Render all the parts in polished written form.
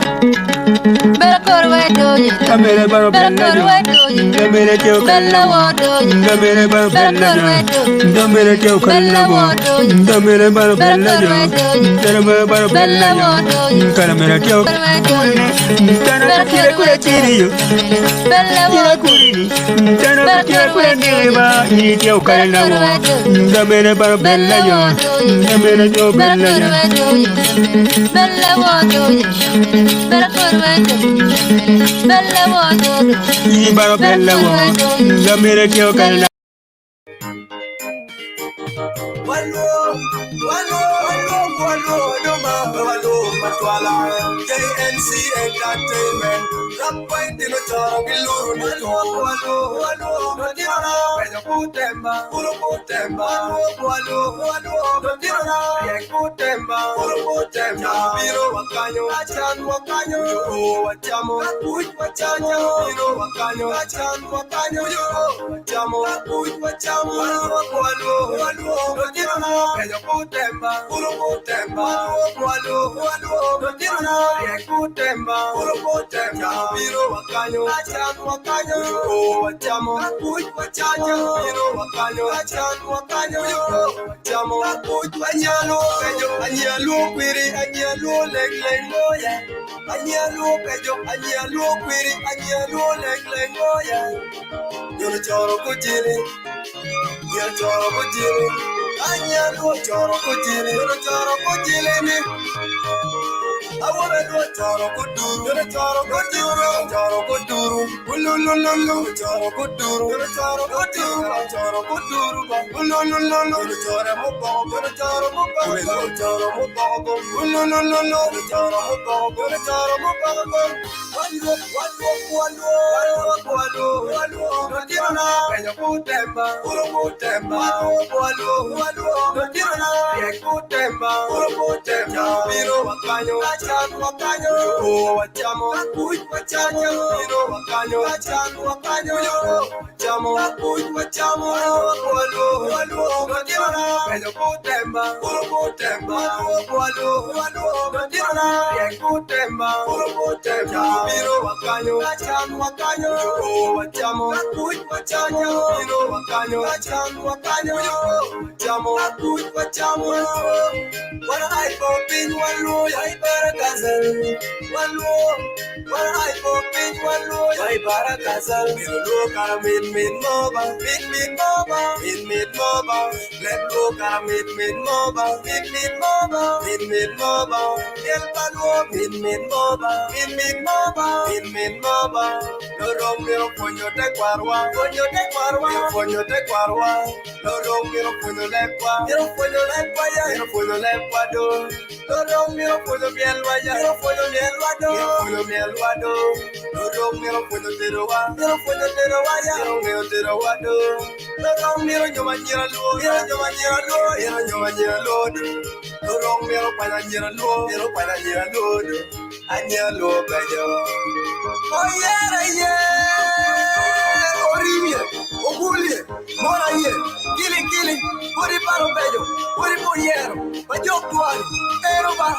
Bella corwe doye, Camere baro bella bella corwe yo. doye, Camere teo bella kala. wo doye, Camere baro bella bella corwe yo. doye, Camere teo bella kala. wo doye, Camere baro bella bella yo. corwe doye, Camere baro bella bella wo yo. doye, Camere teo corwe doye, Tana bella kutira kura corwe tiri yo. doye, bella Tira wo kuri doye, ni. Tana bella kutira kura corwe tiri doye, ba. Ni teo kala bella wo. corwe doye, Camere baro bella bella yo. wo doye, Camere teo bella bella yo. corwe doye, bella wo doye, bella corwe doye, bella wo doye, Ni baro bella wo. Camere teo kala. Wallo, wallo, wallo, wallo, doma, wallo, matwala. JNC Entertainment. Rap point in the jar, biluru ni to. Wallo, wallo, matwala. Pejo kutemba, puro kutemba. Wallo, wallo, matwala. Ye kutemba, puro kutemba. Biro wakanyo, achan wakanyo. Yo wachamo, uj wachanyo. Biro wakanyo, achan wakanyo. Yo wachamo, uj wachamo. Wallo, wallo, matwala. Pejo kutemba, puro kutemba. Wallo, wallo, matwala. Ye kutemba, puro kutemba. Biro wakanyo, achan wakanyo. Yo wachamo, uj wachanyo. Biro wakanyo, achan wakanyo. Yo wachamo, uj wanyalo. Pejo anyalo kwiri, anyalo leng leng moya. Anyalo pejo, anyalo kwiri, anyalo leng leng moya. Yo choro kujili, yo choro kujili. Anyalo choro kujili, yo choro kujili ni. I wanna do a choro kuduru, a choro kuduru, choro kuduru, ulululu, choro kuduru, a choro kuduru, choro kuduru, ulululu, choro mubago, choro mubago, choro mubago, ulululu, choro mubago, choro mubago. Wallo, peño kutemba, puro kutemba, wallo, ye kutemba, puro kutemba, biro wakanyo, achan wakanyo, yo wachamo, uj wachanyo, biro wakanyo, achan wakanyo, yo wachamo, uj wachamo, wallo, peño kutemba, puro kutemba, wallo, ye kutemba, puro kutemba, biro wakanyo, achan wakanyo, yo wachamo, uj wachanyo, biro wakanyo, achan wakanyo, yo wachamo, uj wachamo. Wana ay popin wallo, ay para kasal, wallo. Wana ay popin wallo, ay para kasal. Milo ka min moba, min moba, min moba. Let go ka min moba, min moba, min moba. El palo min moba, min moba, min moba. No romeo coño te cuarwa, coño te cuarwa. No romeo coño le cua, ya, coño le cuado. No romeo coño miel vaya, coño miel vado. No romeo coño te roba, ya, romeo te robado. No romeo yo mañana lo, yo mañana lo. No romeo para mañana lo, añana lo bello. Oh yeah, Orivia, Ogulie, Moraye, Kili, Uri Paro Bello, Uri Moriero, Bayo Tuari, Eroba.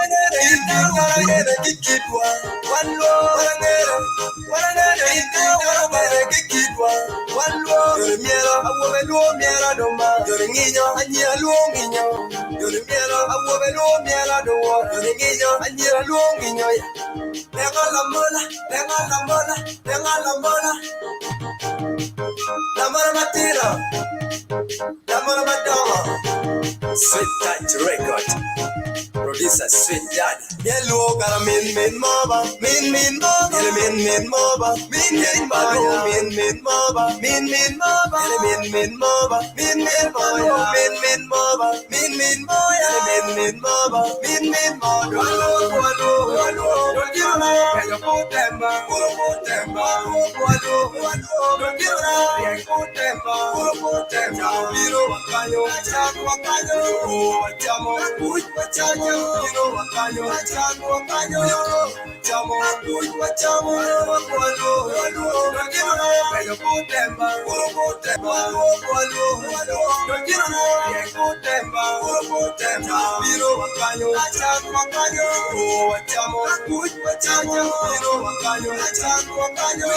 Warangere, kikidwa, wallo. Warangere, kikidwa, wallo. Yore mielo, awobe luo miela doma. Yore nginyo, anyira luo nginyo. Yore mielo, awobe luo miela dowo. Yore nginyo, anyira luo nginyo. Lenga la mola. La mola matira, la mola madama. Sweet Touch Record, producer Sweet Daddy. Yellow got a min mama, min mama, min mama, min mama, min mama, min mama, min mama, min mama, min mama, min mama, min mama, min mama, don't give me, I put them, put them, don't give me, put them, Biro wakayo, wakayo, chamo, wakayo, biro wakayo, wakayo, chamo, wachamo, walo, don't give me, I put them, don't give me, put them, biro wakayo, wakayo, chamo, wachamo, biro wakayo, chamo,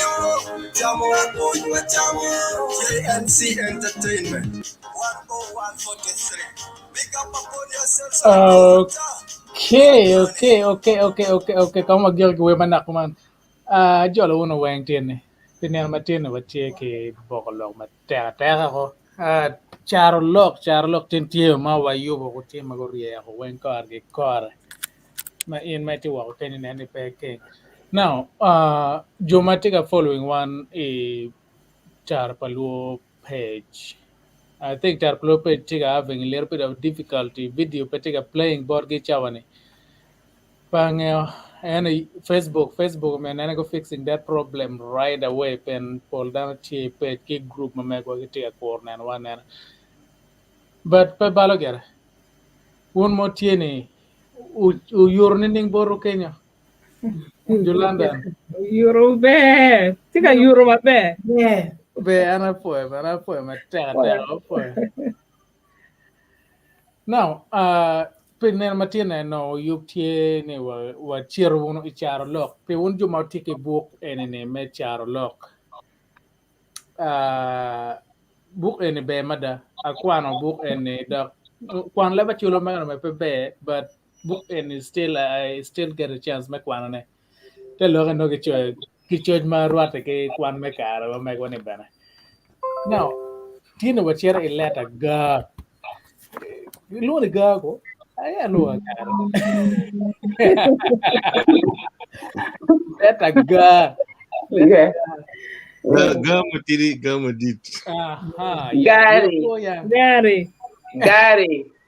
JNC Entertainment 10143. Big up upon yourself. Okay. Kamu magil gue manak man. Jolo uno wang tiene. Tinel matine watie ke bokolog matera ko. Charlok tintie ma wayu ko tie magorie ko wen kar ge kar. Ma in mati wa ko ni nani peke. Now, Jomatica following one a Charpalu page. I think Charpalu page having a little bit of difficulty. Video particular playing board game chavani. Pang and Facebook man and I go fixing that problem right away. Pen pull down a page kick group ma go get a corner and one and but pe baloger one more tiene urning boru Kenya. Yolanda. Euro be. Tika Euro be. Yeah. Be ana poema Now, pinen matina no yuktie ne wa chiro uno icharo lok. Pe un juma tike book ene me charo lok. Book ene be mada akwano book ene da kwan leba chulo magana me pe be but book ene still I still get a chance me kwano ne. Te lo no kichoj ma ruate ke kwan me kara wa me kwani bana. Now, tina wa chira ileta ga lu ni ga ko ay lu ga eta ga Okay. Gama dit. aha Gary.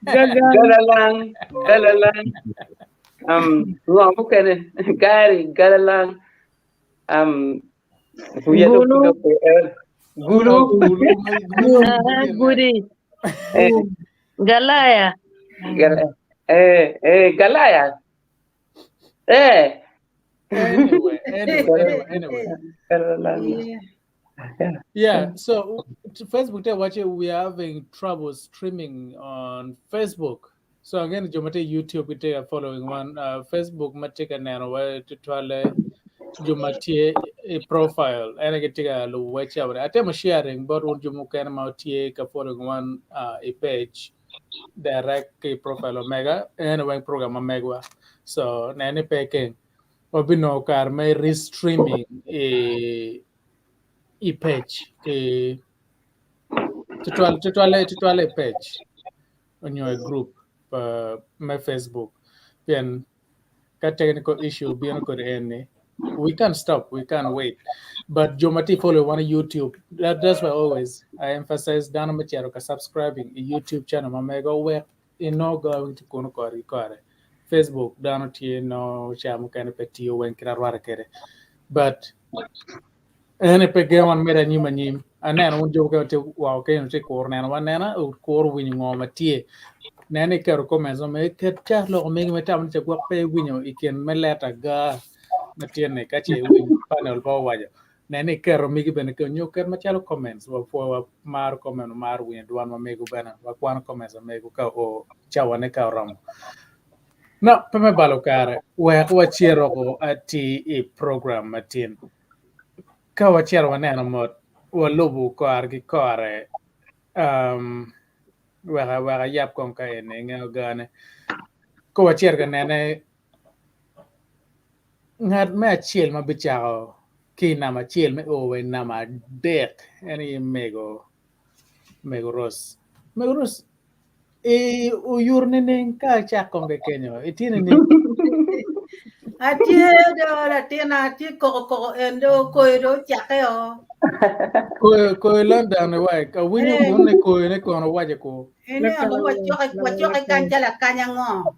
Galalang. Ngom bukan Galalang. Gulu. Guri. Galaya. Galaya. Anyway. Yeah, so Facebook we are having trouble streaming on Facebook. So again, Jomate YouTube we take a following one. Facebook mateka nano way to twale Jomate a profile and I get a low watch out. I tell sharing, but when Jomukan Mautie a following one a page direct a profile Omega and one program Omega. So nani packing. Obino car may restreaming a page to page on your group my Facebook then got technical issue beyond could end we can't stop we can't wait but Jomati follow one YouTube that's why always I emphasize Dana Macharoka subscribing a YouTube channel Mamego where in no going to Kunukori Facebook Dana no chamu kind of petty when kere but ene pe ge wan mera nyima nyim anena un jogo te wa ke no te kor nena wan nena u kor wini ngoma tie nene kero komenzo me ke cha lo me me tam te gwa pe winyo iken meleta ga na tie ne ka che win panel ba waja nene kero mi ben ke nyo ker ma chalo comments wa fo mar comment mar win duan ma me go bana wa kwan comments me go ka o cha wane ka ram na pe me balo kare wa chiero ko ati e program matin ka wachiel waneno mot walubu kor gi kore weka yap kon ka ene ng'eyo gane ko wachiel ka nene ng'at me achiel ma bichako ki nama achiel me owe nama adek eni mego ros uyur nene ka chak konge kenyo itine ni Atie do la tena ti ko endo ko do chakeo. Ko London wai ka winyo mo ne ko ne ko no waje ko. Ene ando wachoke kanchala kanyango.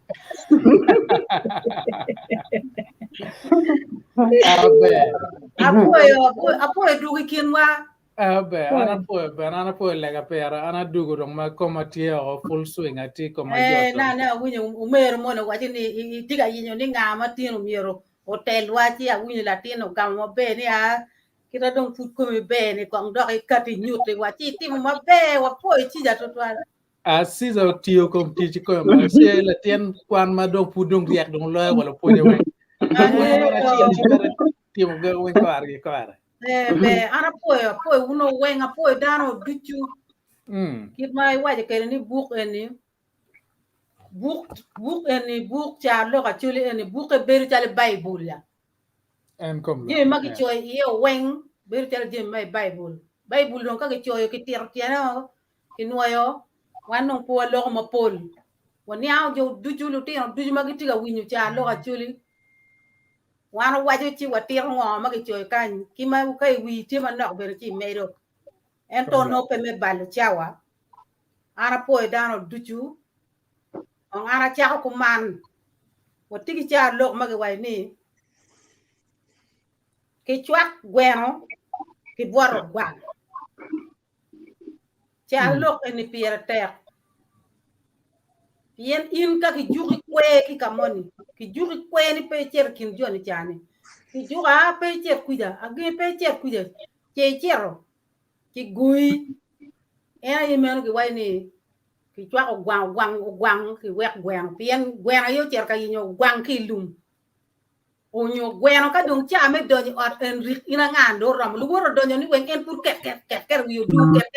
Abe. Apoyo dugi kinwa. Abe, ana po lega pera, ana dugo dong ma koma tia o full swing ati koma joto. Na winyo umero mono wachini tiga yinyo ni ngama tino miero hotel wachi ya winyo latino kama be ni a kita dong food kome be ni kong dok ikati nyute wachi timu mabe wapoy chija totwala. Asisa tio kom tichi ko ma se la tien kwan ma dong pudong riak dong loy wala poje we. Timo ga wen ko argi ko ara. Be ana poyo uno wenga poyo dano duchu. Kit mai waje kene ni book eni. Book cha lo ka chuli eni book e beru chale Bible ya. En kom. Ye magi choy ye weng beru chale je mai Bible. Bible don ka ke choy ke tiano ke nuayo wanong po lo ma pol. Wani ao jo duchu lu tino duchu magi tiga winyu cha lo ka chuli. Wana waje chi wa tiro ngo magi choy kan kima kai wi ti ma nok beru chi medo. Ento no pe me balu chawa. Ana po dano duchu. Ang ana cha ko man. Watigi cha lo magi wai ni. Ke chwak gweno ke bwaro gwan. Cha lo eni pier ter. Yen in ka ki juki kwe ki kamoni. Ki juki kwe ni pe cher kin joni chani. Ki juga pe cher kuja. Agi pe cher kuja. Che chero. Ki gui. Ena yemeno ki wai ni. Ki chwak gwang ki wek gwen. Pien gwen ayo cher ka yinyo gwang ki lum. Onyo gwen ka dong cha me donyo ot enrik ina ngando ram. Luworo donyo ni wen en pur ket wiyo du ket.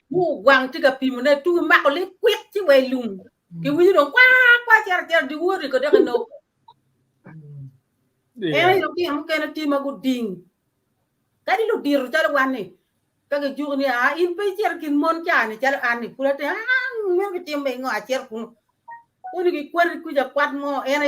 Mu gwang tiga pimone tu makole kwek chi we lum. Ki winyo dong kwa cher di wori ko deka no. Ena yung ti amu kena ti magu ding. Kadi lu diru chala wane. Kage jugo ni in pe cher kin mon cha ni chala ani pula te mo ki timbe ngo a cher kun. Oni ki kwari kuja kwat mo ena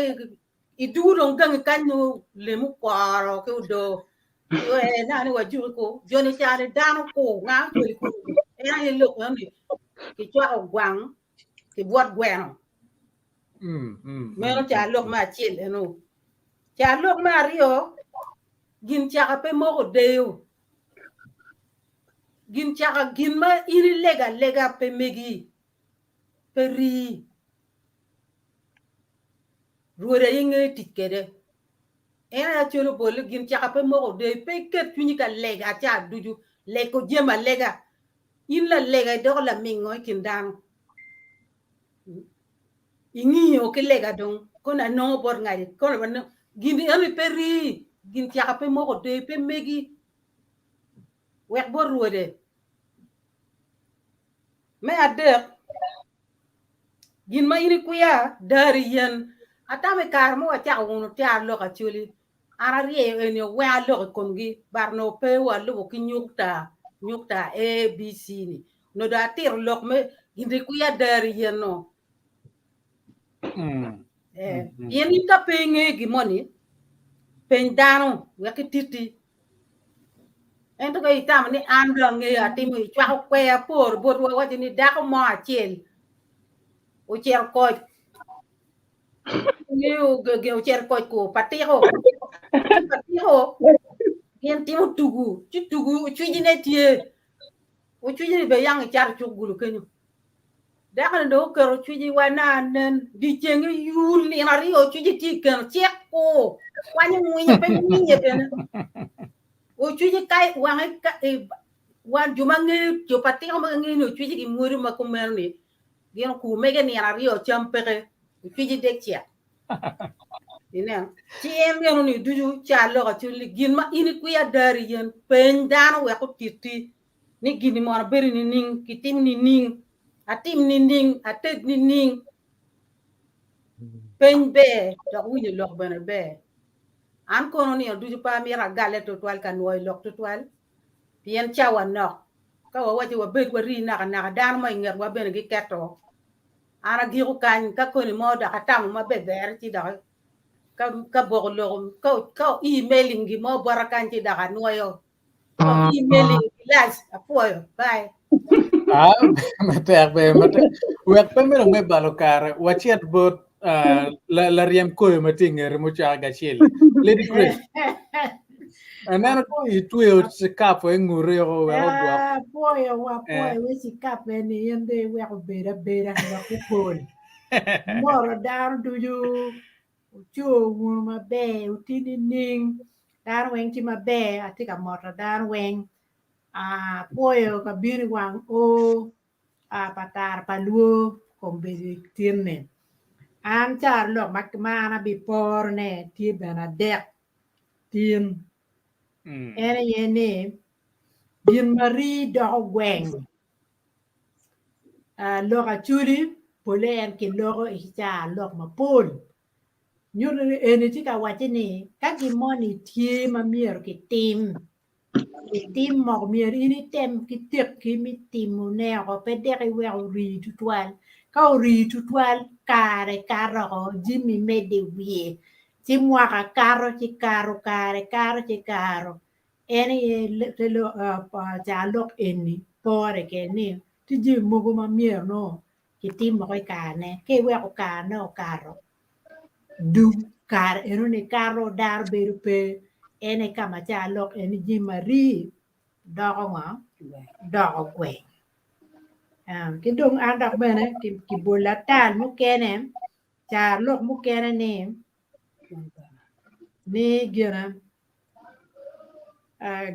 idu dong gang kanyo lemu kwaro ke udo. Yo na ni waju ko joni cha ni dano ko nga chuli ko. Ena ye lo ni ki chwa gwang ki buat gweno. Mero cha lo ma chil eno. Cha lo ma rio gin cha pe mo ko deo. Gin cha gin ma iri lega pe megi. Peri. Ruore yinge tikede. Ena chulo bol gin cha pe mo ko de pe ket tuni ka lega cha duju le ko jema lega. In la lega do la mingo kin dan. Ingi o ke lega don kona no bor ngari kona ban gindi ani peri gin cha pe mo ko de pe megi wek bor ruode me ade gin ma ini kuya dari yen atame kar mo cha wono ta lo ka chuli ara rie eni we a lo kongi barno pe wa lo ki nyukta abc ni no da tir lo me gindi kuya dari yen no yen ita penge gi moni pen dano wek titi ento ko itam ni ando nge atimu chwa kwe por bot wa ni da ko mo achel o cher ko ni o ge o cher ko patiro yen timu tugu chuji ne tie o chuji be yang char chugulu kenyo da kan do ko chuji wana nen di chenge yul ni na rio chuji ti kan chek ko wani munya pe munya pe o chuji kai wan jumange yo patiro mangi no chuji ki muri makumerni gen ku mege ni na rio champere chuji dekchia ina tiem yo ni duju cha lo ka chuli gin ma ini ku ya dari yen pen dan we ko titi ni gini mo na beri ni ning kitim ni ning atim ni ning atet ni ning pen be do wuni lo bene be an kono ni duju pa mi ra gale to twal kan woy lok to twal pien chawa no ka wa wa be ko ri na dan mo ngar wa bene gi keto ana giru kan ka ko ni mo da katam ma be ber ti da ka boglo ka emailing gi mo barakan ti daga nuayo ka emailing las apoyo bye Matek wek pemero me balo kare wachiat bot la riem koyo matingere mochaga chile Lady Grace aneno itweyo kapo eng'ure yo wero gwap Apoyo wesi kape ni yende weko beda na kupol. Moro dar duju uchuo wun mabe utini ning dar weng ti mabe atika moro dar weng poyo kabiri wang o patar paluo kombedi tirne an char lok makmana bipor ne ti bena dek tin ene yene bin mari do gweng lok achuri pole en ki loko icha lok mapol nyuri ene tika wachini kaki moni tie mamier ki tim mok mier ini tem ki tek ki mi timu neko pedeki we uri tutwal ka uri tutwal kare karo jimi mede wie ti mwaka karo ti karo kare karo ti karo ene le lo jalok eni pore ke ni ti ji mugo mamier no ki tim mo kane ke we ko kane o karo du kar eno ni karo dar beru pe ene kama jalok eni ji mari dogo nga dogo gwe cái đông ăn đặc biệt này thì cái bồ lá tàn mu kene trà lộc mu kene nè gina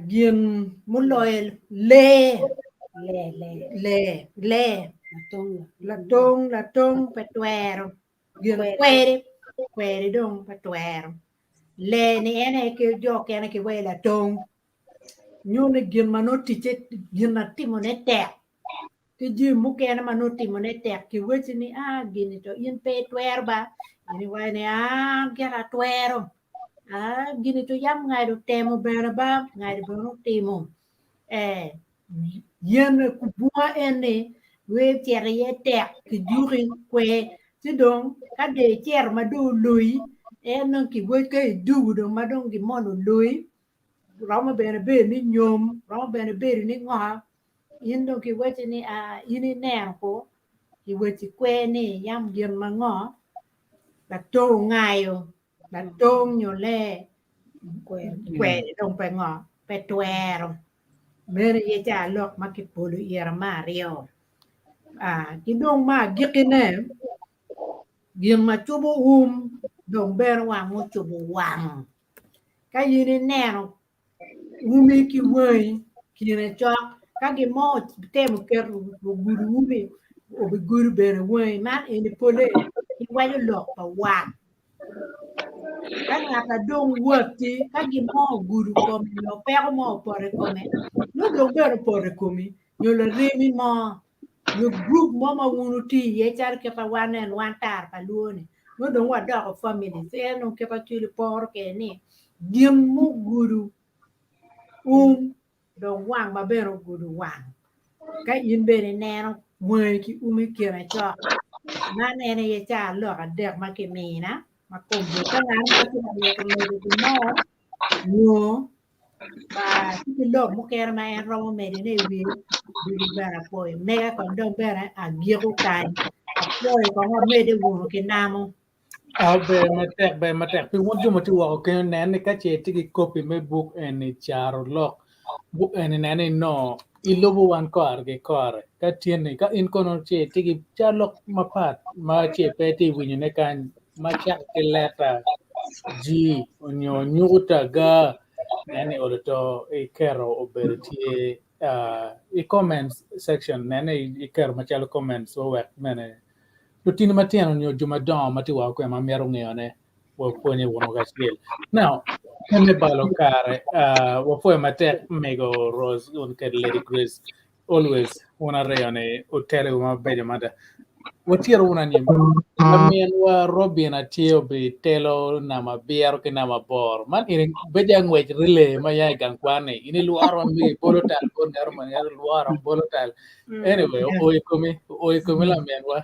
gin mu loy le la tong petuero gin quere dong petuero le ni ene che gio kene che we la tong nyune gin manotti che gin na timone te ti ji mu kene manotti mone te ki wechi ni gini to in pe twer ba ini wa ne gera twero gini to yam ngai do temo bera ba ngai do no temo yen ku bua ene we tiere ye te ki juri kwe ti dong ka de tier ma do lui eno ki we ke du do ma dong ki mono lui rama bene be ni nyom rama bene be ni ngwa indo ki wechi ni ini nerko ki wechi kwe ni yam gien mango la to ngayo la to nyole kwe dong pe ngo pe tuero mere ye cha lok makipolo ira mario ki dong ma gikine gien ma chubo dong ber wang mo chubo wang ka yini nero umi ki wei ki ne chok ka gi mo tem ker guru umi o bi guru ber wei man eni pole ki wayo lok pa wa ka ngata dong woti ka gi mo guru kom no per mo pore come no dong ber pore komi yo le remi mo yo group mo ma wunu ti ye char ke pa wanen wan tar pa luoni no dong wa dog family se no ke pa chili por ke ni giem mu guru dong wang ma bero guru wang ka in bere neno mwe ki umi kira cho na nene ye cha lo ka dek ma ke mi na ma ko bu ka ngan ma ti na ko me di no ba ti lo mo kera ma en ro me di ne wi di bara poi me ka kon dong bera a giro kai poi ko ma me de wu ke namo be matek pi won jumo ti wa ke nene ka che ti copy me book en charo lok book en nene no ilobo wan kor ge kore ka tiene ka in kono che ti charlok mapat ma che pe ti winyo ne kan ma chak ke leta ji onyo nyuta ga nene odo e kero obertie e comments section nene e kero ma chalo comments o wek mene Lutini matiano nyo juma dom mati wa ko ma mero ngene wo ponye wono ga skill now kene balo kare wo fo mate mego rose on ke Lady Grace always una reone hotel ma beje mata wo tiro una ni amien wa Robin atio be telo na ma bier ke na ma bor man in beje ngwech rile ma ya gan kwane ini luaro mi bolotal bon dar ma ya luaro bolotal anyway o komi la men wa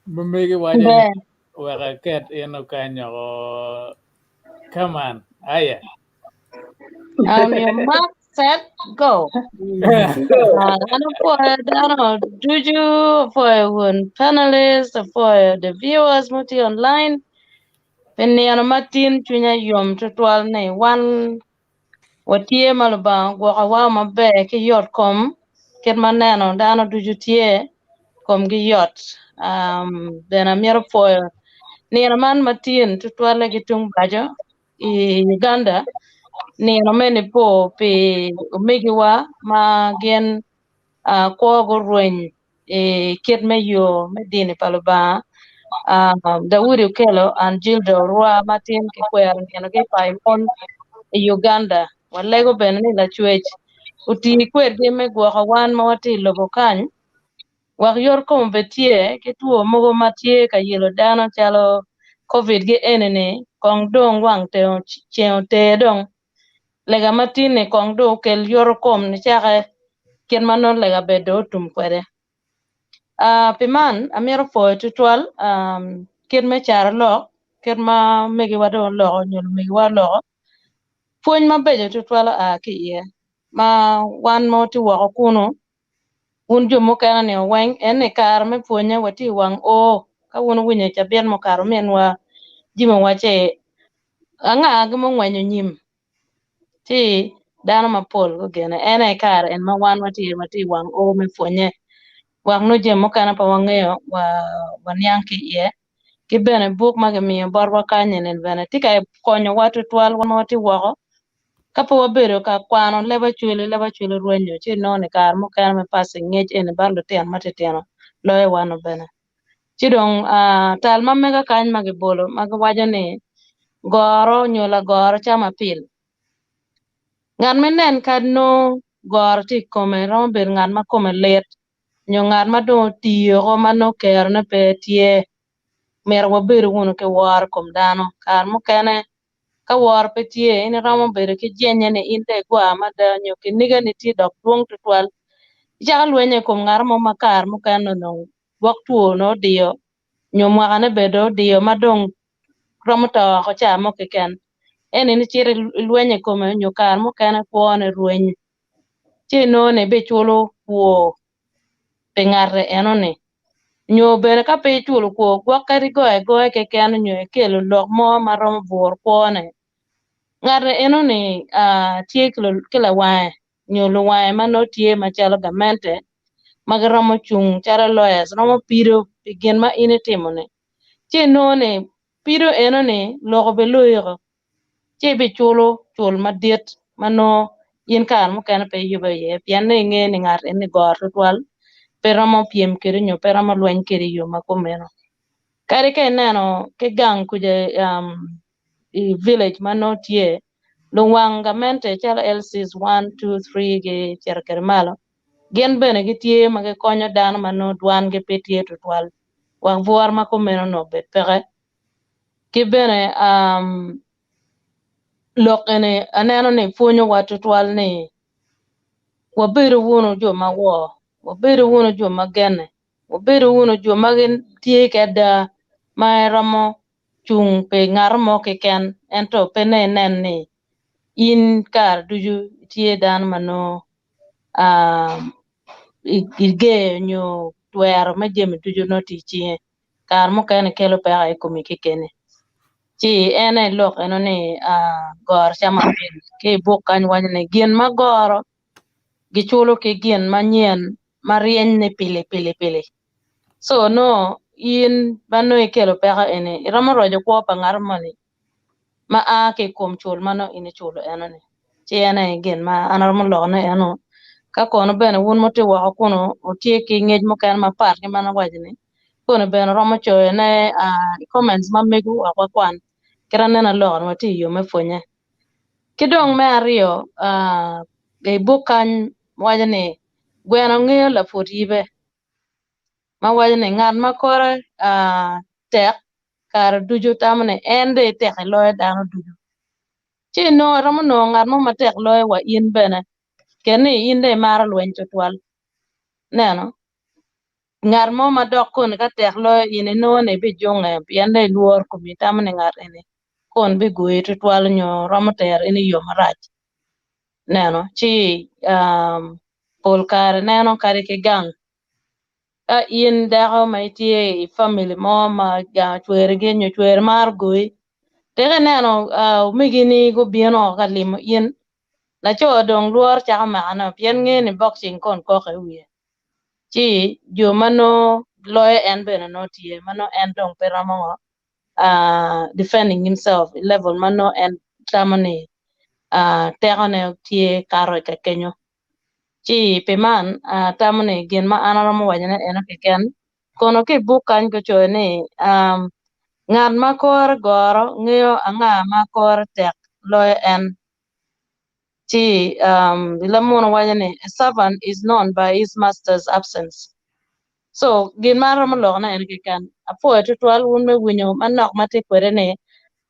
Mumege waje waka ket eno kanyo come on aya Your mark, set, go. Ano po, ano, Juju, for one panelist, for the viewers, multi online. Penny ano Martin, Chunya Yom, Tutual, ne, one, what ye malaba, wakawa mabe, ki yot kom, ket manano, dano Juju tie, kom gi yot. Then I'm here for, ni ano man Martin, Tutual, gitung bajo, Uganda. Ni nomene po pe megiwa ma gen ko go ruin ket me yo me dini paluba da wuri kelo an jildo ruwa matin ke kwer ngeno ke paimon Uganda wale go ben ni la chwech uti kwer ge me gwa wan ma wati lobo kan wak yor kom betie ke tuo mogo matie ka yelo dano chalo covid ge enene kong dong wang te cheo te dong lega matine kong do kel yor kom ni chake ken manon lega bedo tum kwede. Piman amiro fo tutual ken me char lo ken ma megi wado lo nyul megi wa lo fuony ma bejo tutual ki ye ma wan mo ti wako kuno un jo mo kana ne wang ene kar me fuonya wati wang ka un winye chabien mo karo men wa jimo wache anga gimo ngwanyo nyim ti dano mapol go gene ene kar en ma wan wati wang me fuonye wang no je mo kana pa wangeo wan yanki ye ki bene buk ma ke miyo borwa kanye nen bene ti ka konyo watu twal wan wati wako kapo wabedo ka kwano leba chwele ruenyo chi noni kar mo kana me pasi ngech ene barlo tian matitiano loe wano bene chi dong tal ma mega kany ma gibolo ma giwajo ni goro nyola goro chama pil ngan menen kad no gor ti kome romo ber ngan ma kome let nyo ngan ma do tiyo go ma no ker ne pe tie mer wo ber wono ke war kom dano kar mo kene ka war pe tie in romo ber ke jenye ne inte gwa ma da nyo ke niga ni ti dok duong tutwal ja lwenye kom ngar mo makar mo kene no wak tuo no dio nyo mwa ne bedo dio ma dong romo to ko cha mo ke ken ene ni chiri lwenye kome nyo kar mo kene kuone ruenye chi no ne be chulo kuo pe ngare enoni nyo bene ka pe chulo kuo gwa kari goe ke ken nyo kelo lok mo marom bor kuone ngare enoni tie kila wae nyo lo wae mano tie machalo gamente magaromo chung chalo lawyers romo piro pigien ma inetimone chi no ne piro enoni loko be loyo chi be chul madiet mano yin kar mo kana pe yuba ye pian ne nge ni ngar en gor twal pero mo piem kiri nyo pero mo lwen kiri yo ma komeno kare ke neno ke gang kuje i village mano tie lo wanga mente chala LCs 1 2 3 ge cerker malo gen bene gi tie ma ge konyo dano mano dwan ge petie twal wang vuar ma komeno no bet pere ki bene lok ene aneno ni fuonyo watu twal ni wabedo wuno jo ma wabedo wuno jo ma gene wabedo wuno jo ma tie keda ma romo chung pe ngar mo ke ken ento pe ne nen ni in kar duju tie dan mano ige nyo twer ma jem duju no ti chie kar mo ken kelo pe ai komi ke kene chi ene lok eno ni gor chama pil ke buk kany wanyne gien ma goro gichulo ke gien manyien marien ne pile so no in bano ikelo peka ene iramo rojo kwa pa ngar mani ma a ke kom chul mano ini chulo eno ni chi ene gien ma anarmo lokne eno ka kono bene wun moti wako kuno otie ki ngej mo ken ma par ki mana wajni kono bene romo choyo ne comments ma megu wakwa kwan kira nena lokon wati yo me fonye kidong me ario e bukan wajni gweno ng'eyo la fot yibe ma wajni ng'at ma kore tek kar duju tamne ende tek loye dano duju chi no romo no ng'at mo matek loye wa in bene keni inde mara lweny tutwal neno ngar mo ma dok kon ka tek lo ine no ne bi jonge piende luor ko mi tamne ngar ene kon bi guir twal nyo romoter ini yo marach neno chi pol kare neno kare ke gang in dako ma itie i family mo ma ga chwere ge nyo chwere mar gui tege neno migini go bieno ka limo in la cho dong luor cha ma ana pien nge ni boxing kon ko ke wiye chi jo mano lawyer and beno no tie mano and dong peramo defending himself level mano and tamani tegane tie karo ke kenyo chi peman tamani gen ma anara mo wajane eno ke ken kono ke bukan ko chone ngan ma kor goro ngeo anga ma kor tek lawyer and chi lamun wajane a servant is known by his master's absence. So gin maro malo na en kan apo to 12 un me winyo manok mate kwere ne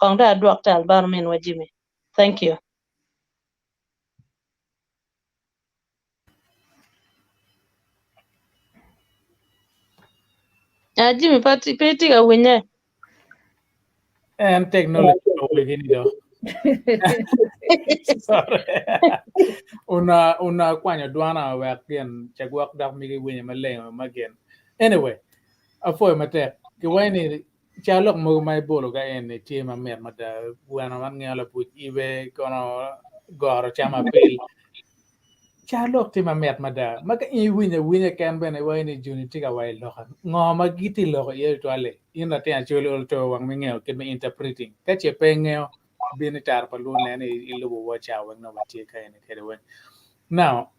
kong da duok tal bar men wajime. Thank you. Jimmy peti ga winye. And technology begini do. Sorry. Una kwanya duana wakian chagwak dak migi winye maleng magain. Anyway, afoy mate ke wani chalok mo mai bolo ga en ti ma mer mata wana man ngala put ibe kono goro chama pel chalok ti ma mer mada maka I winya kan bene wani juni tiga wai lokan ngo magiti loko ye to ale ina te acholo to wang mingeo ke me interpreting ka che pengeo bini tar palu ne ilu wo cha wang no mati ka ene kede wen now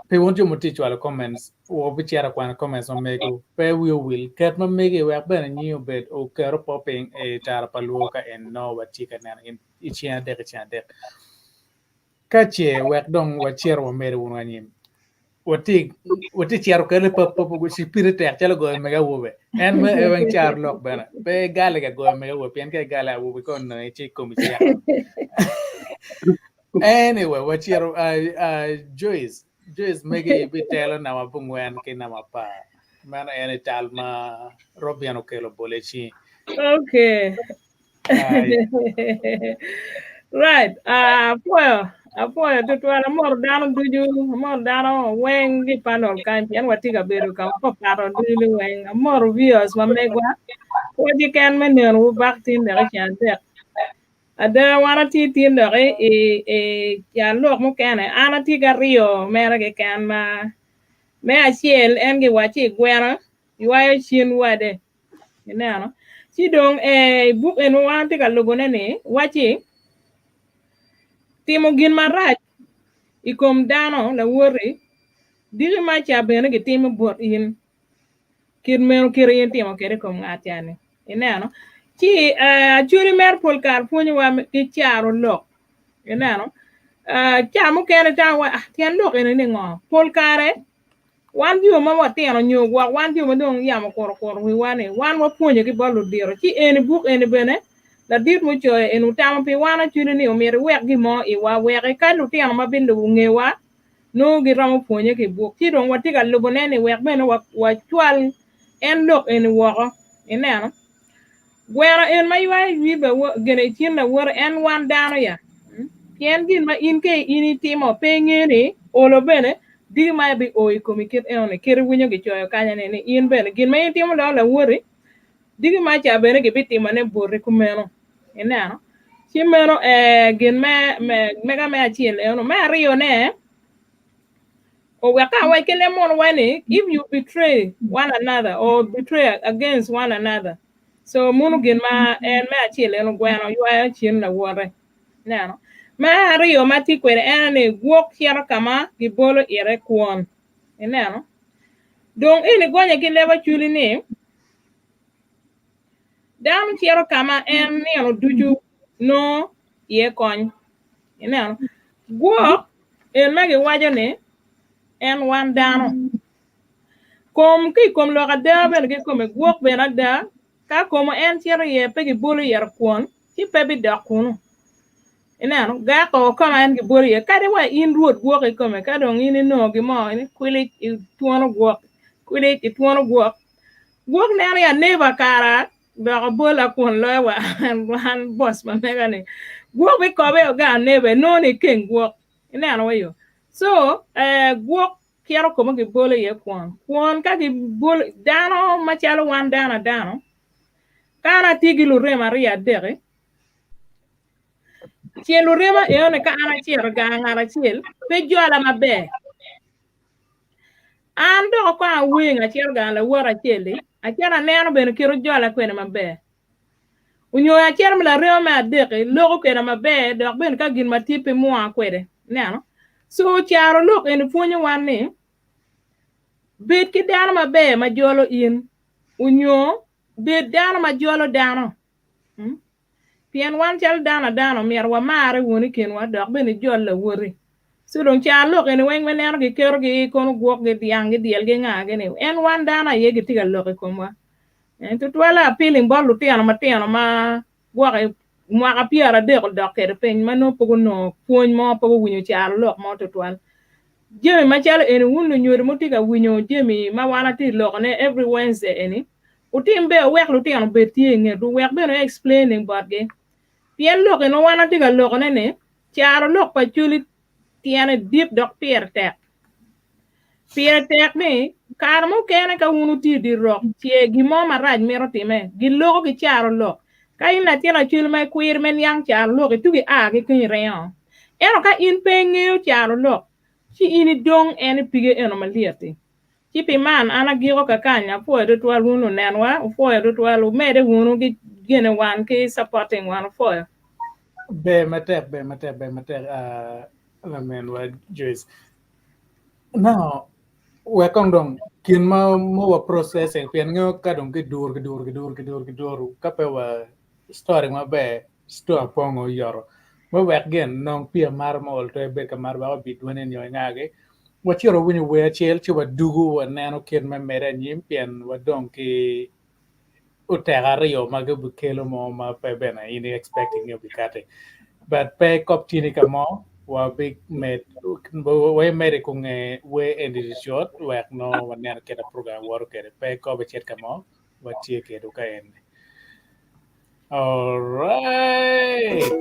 pe won't you muti chwala comments o bichara kwana comments on mego pe we will ket ma mege we ben new bed o kero popping e tar palu ka en no wati ka na in ichia de ka che we dong wa chero mere won anyim wati chero kele pop go spirit ya chalo go mega wobe en me even char lok bana pe gale ga go mega wo pen ke gale wo ko no e chi komisia anyway what chero Joyce mege bi telo na mabungwen ke na mapa mana ene talma robiano kelo bolechi Okay. Right. Apoyo tutwala mor dano duju mor dano weng gi panol kan pian watiga beru kam paro duju weng mor viewers ma megwa wodi kan menen u baktin de chante ada wana ti tin de ya lok mo kan ana ti gario mera ge kan ma me achiel en gi wachi gwera yuayo chin wade no si dong book en wan ti ga logone ne wachi timo gin marach ikom dano la wori digi ma cha bene gi timo bot in kir meno kir yin timo kere kom ngatiane ineno chi churi mer pol kar funyi wa ki charo lok ineno chamo kere ta wa tian lok ene ni ngo pol kare wan dio ma wa tiano nyo wa wan dio ma dong yamo kor wi wane wan wa funyi ki bolu diro chi ene book ene bene la dit mo choy en utama pi wana chuni ni omere wek gi mo I wa wek ka lu tiano ma bin lu ngewa no gi ramo ponye ke book ti don wati ga lu bonene wek ben wa chwal en lok en wo enano gwera en ma ywa wi be gene tin na wor en wan dano ya pien gin ma in ke ini timo pe ngere olo bene di ma bi o komikit en kere winyo gi choyo kanya ne in bene gin ma in timo la wori digi ma cha bene gi bitimo ne borre kumeno enano chimeno gin mega me achiel eno ma rio ne o weka wa kele mon wane if you betray one another or betray against one another so munu gin ma me achiel eno gwano ywa chin la wore nano ma rio mati kwere ene gwok chiaro kama gi bolo ire kwon enano dong ene gonya ki leba chuli ni dam chiaro kama en neno duju no ye kony enano gwok en magi wajo ne en wan dano kom lo ka da ben ke kom gwok ben ada ka kom en chiaro ye pe gi bolo yer kwon ti pe bi da kunu enano ga ko kama en gi bolo ye ka de wa in ruot gwok e kom ka dong in no gi mo ni kwili tuono gwok kwili ti tuono gwok Gwok nene ya neighbor kara ba bola kon lo wa han boss ma mega ne. Gwok be ko be ga neighbor no ne ken gwok. Ina no yo. So gwok kiaro ko magi bola ye kwon ka gi bol dano ma chalo wan dano kana tigilu re maria dere cielo rema e one ka ana cielo ga ngara ciel pe jola mabe ando ko a winga cielo ga la wora cieli a cielo neno ben kiro jola kwene mabe unyo ya cielo la rema dere logo kwene mabe do ben ka gin matipe mo akwede neno so ciaro lok en funyo wanne bet ki dano mabe ma jolo in unyo bet dano ma jolo dano Pien wan chal dano mier wa mare woni ken wa dok bene jol la wori. So don cha lok en weng menen gi kero gi kono gwok gi diang gi diel gi nga gi ne. En wan dana ye gi tiga lok ko wa. En to twala piling bolu tiano ma gwok mwa ka piara de ko dok ker pen mano pogo no kuon mo pogo winyo cha lok mo to twal. Jemi ma chal en wunu nyori mo tiga winyo jemi ma wana ti lok ne every Wednesday eni. Utimbe wek lu tiano betie nge du wek beno explaining about ge. Pien lok no wana tiga lok ne charo lok pa chuli tiane deep dok pier tek ni karmo kene ka unu ti di rok tie gimo maraj mero time gi lok gi charo lok ka ina tiena chuli mai queer men yang charo lok tu gi a gi kin reon eno ka in penge charo lok chi ini dong ene pige eno maliati chi pi man ana giro ka kanya po do twal unu nenwa po do twal mede unu gi gene wan ki supporting wan po Be matek la men wa Joyce. Now we kong dong kin ma mo wa processing pien ngo ka dong ki dur ka pe wa story ma be sto pongo yoro mo wek gen nong pia mar mo to be ka mar ba bit wenen yo ngage wa chiro wini we chel chi wa dugu wa nano kin ma mere nyim pien wa dong ki utagario ma go bukelo mo ma pe bena ini expecting you bikate but pe kop tini ka mo wa big met we mere kung we end it short we no wa nano keda program work keda pe ko be chet ka mo wa tie ke do ka en all right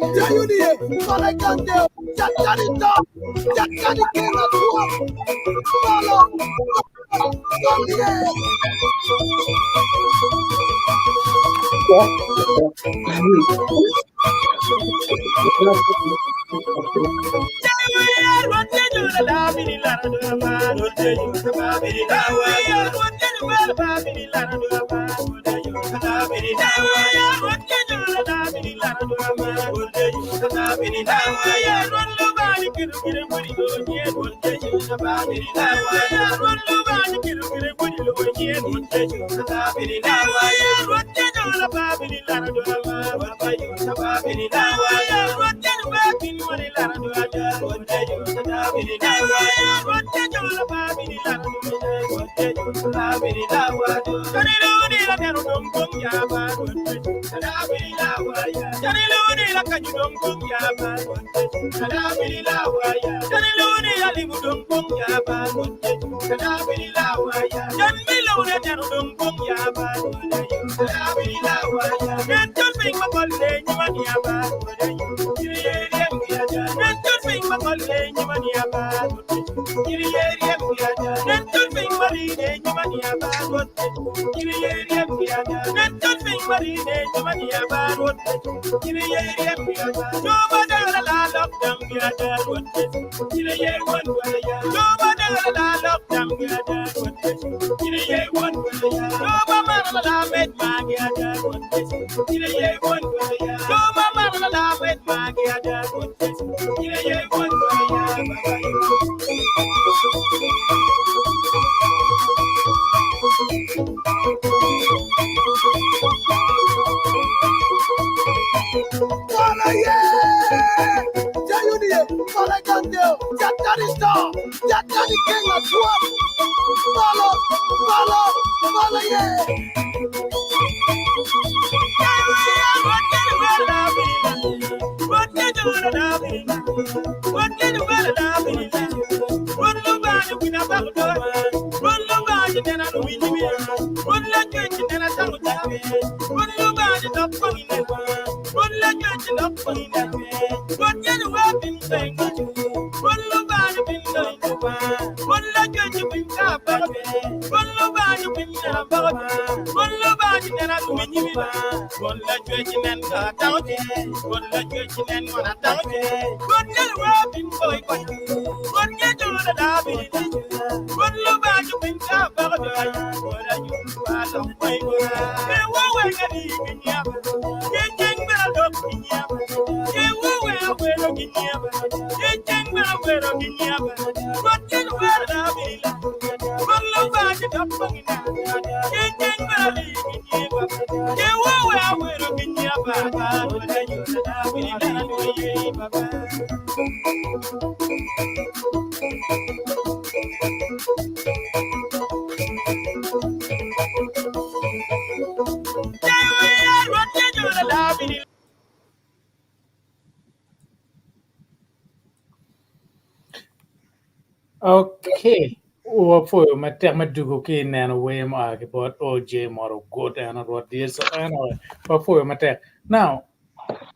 Okay. Wa fo ma tek ma dugo ki neno we ma ke bot OJ moro good and what this anyway. Wa fo ma tek. Now,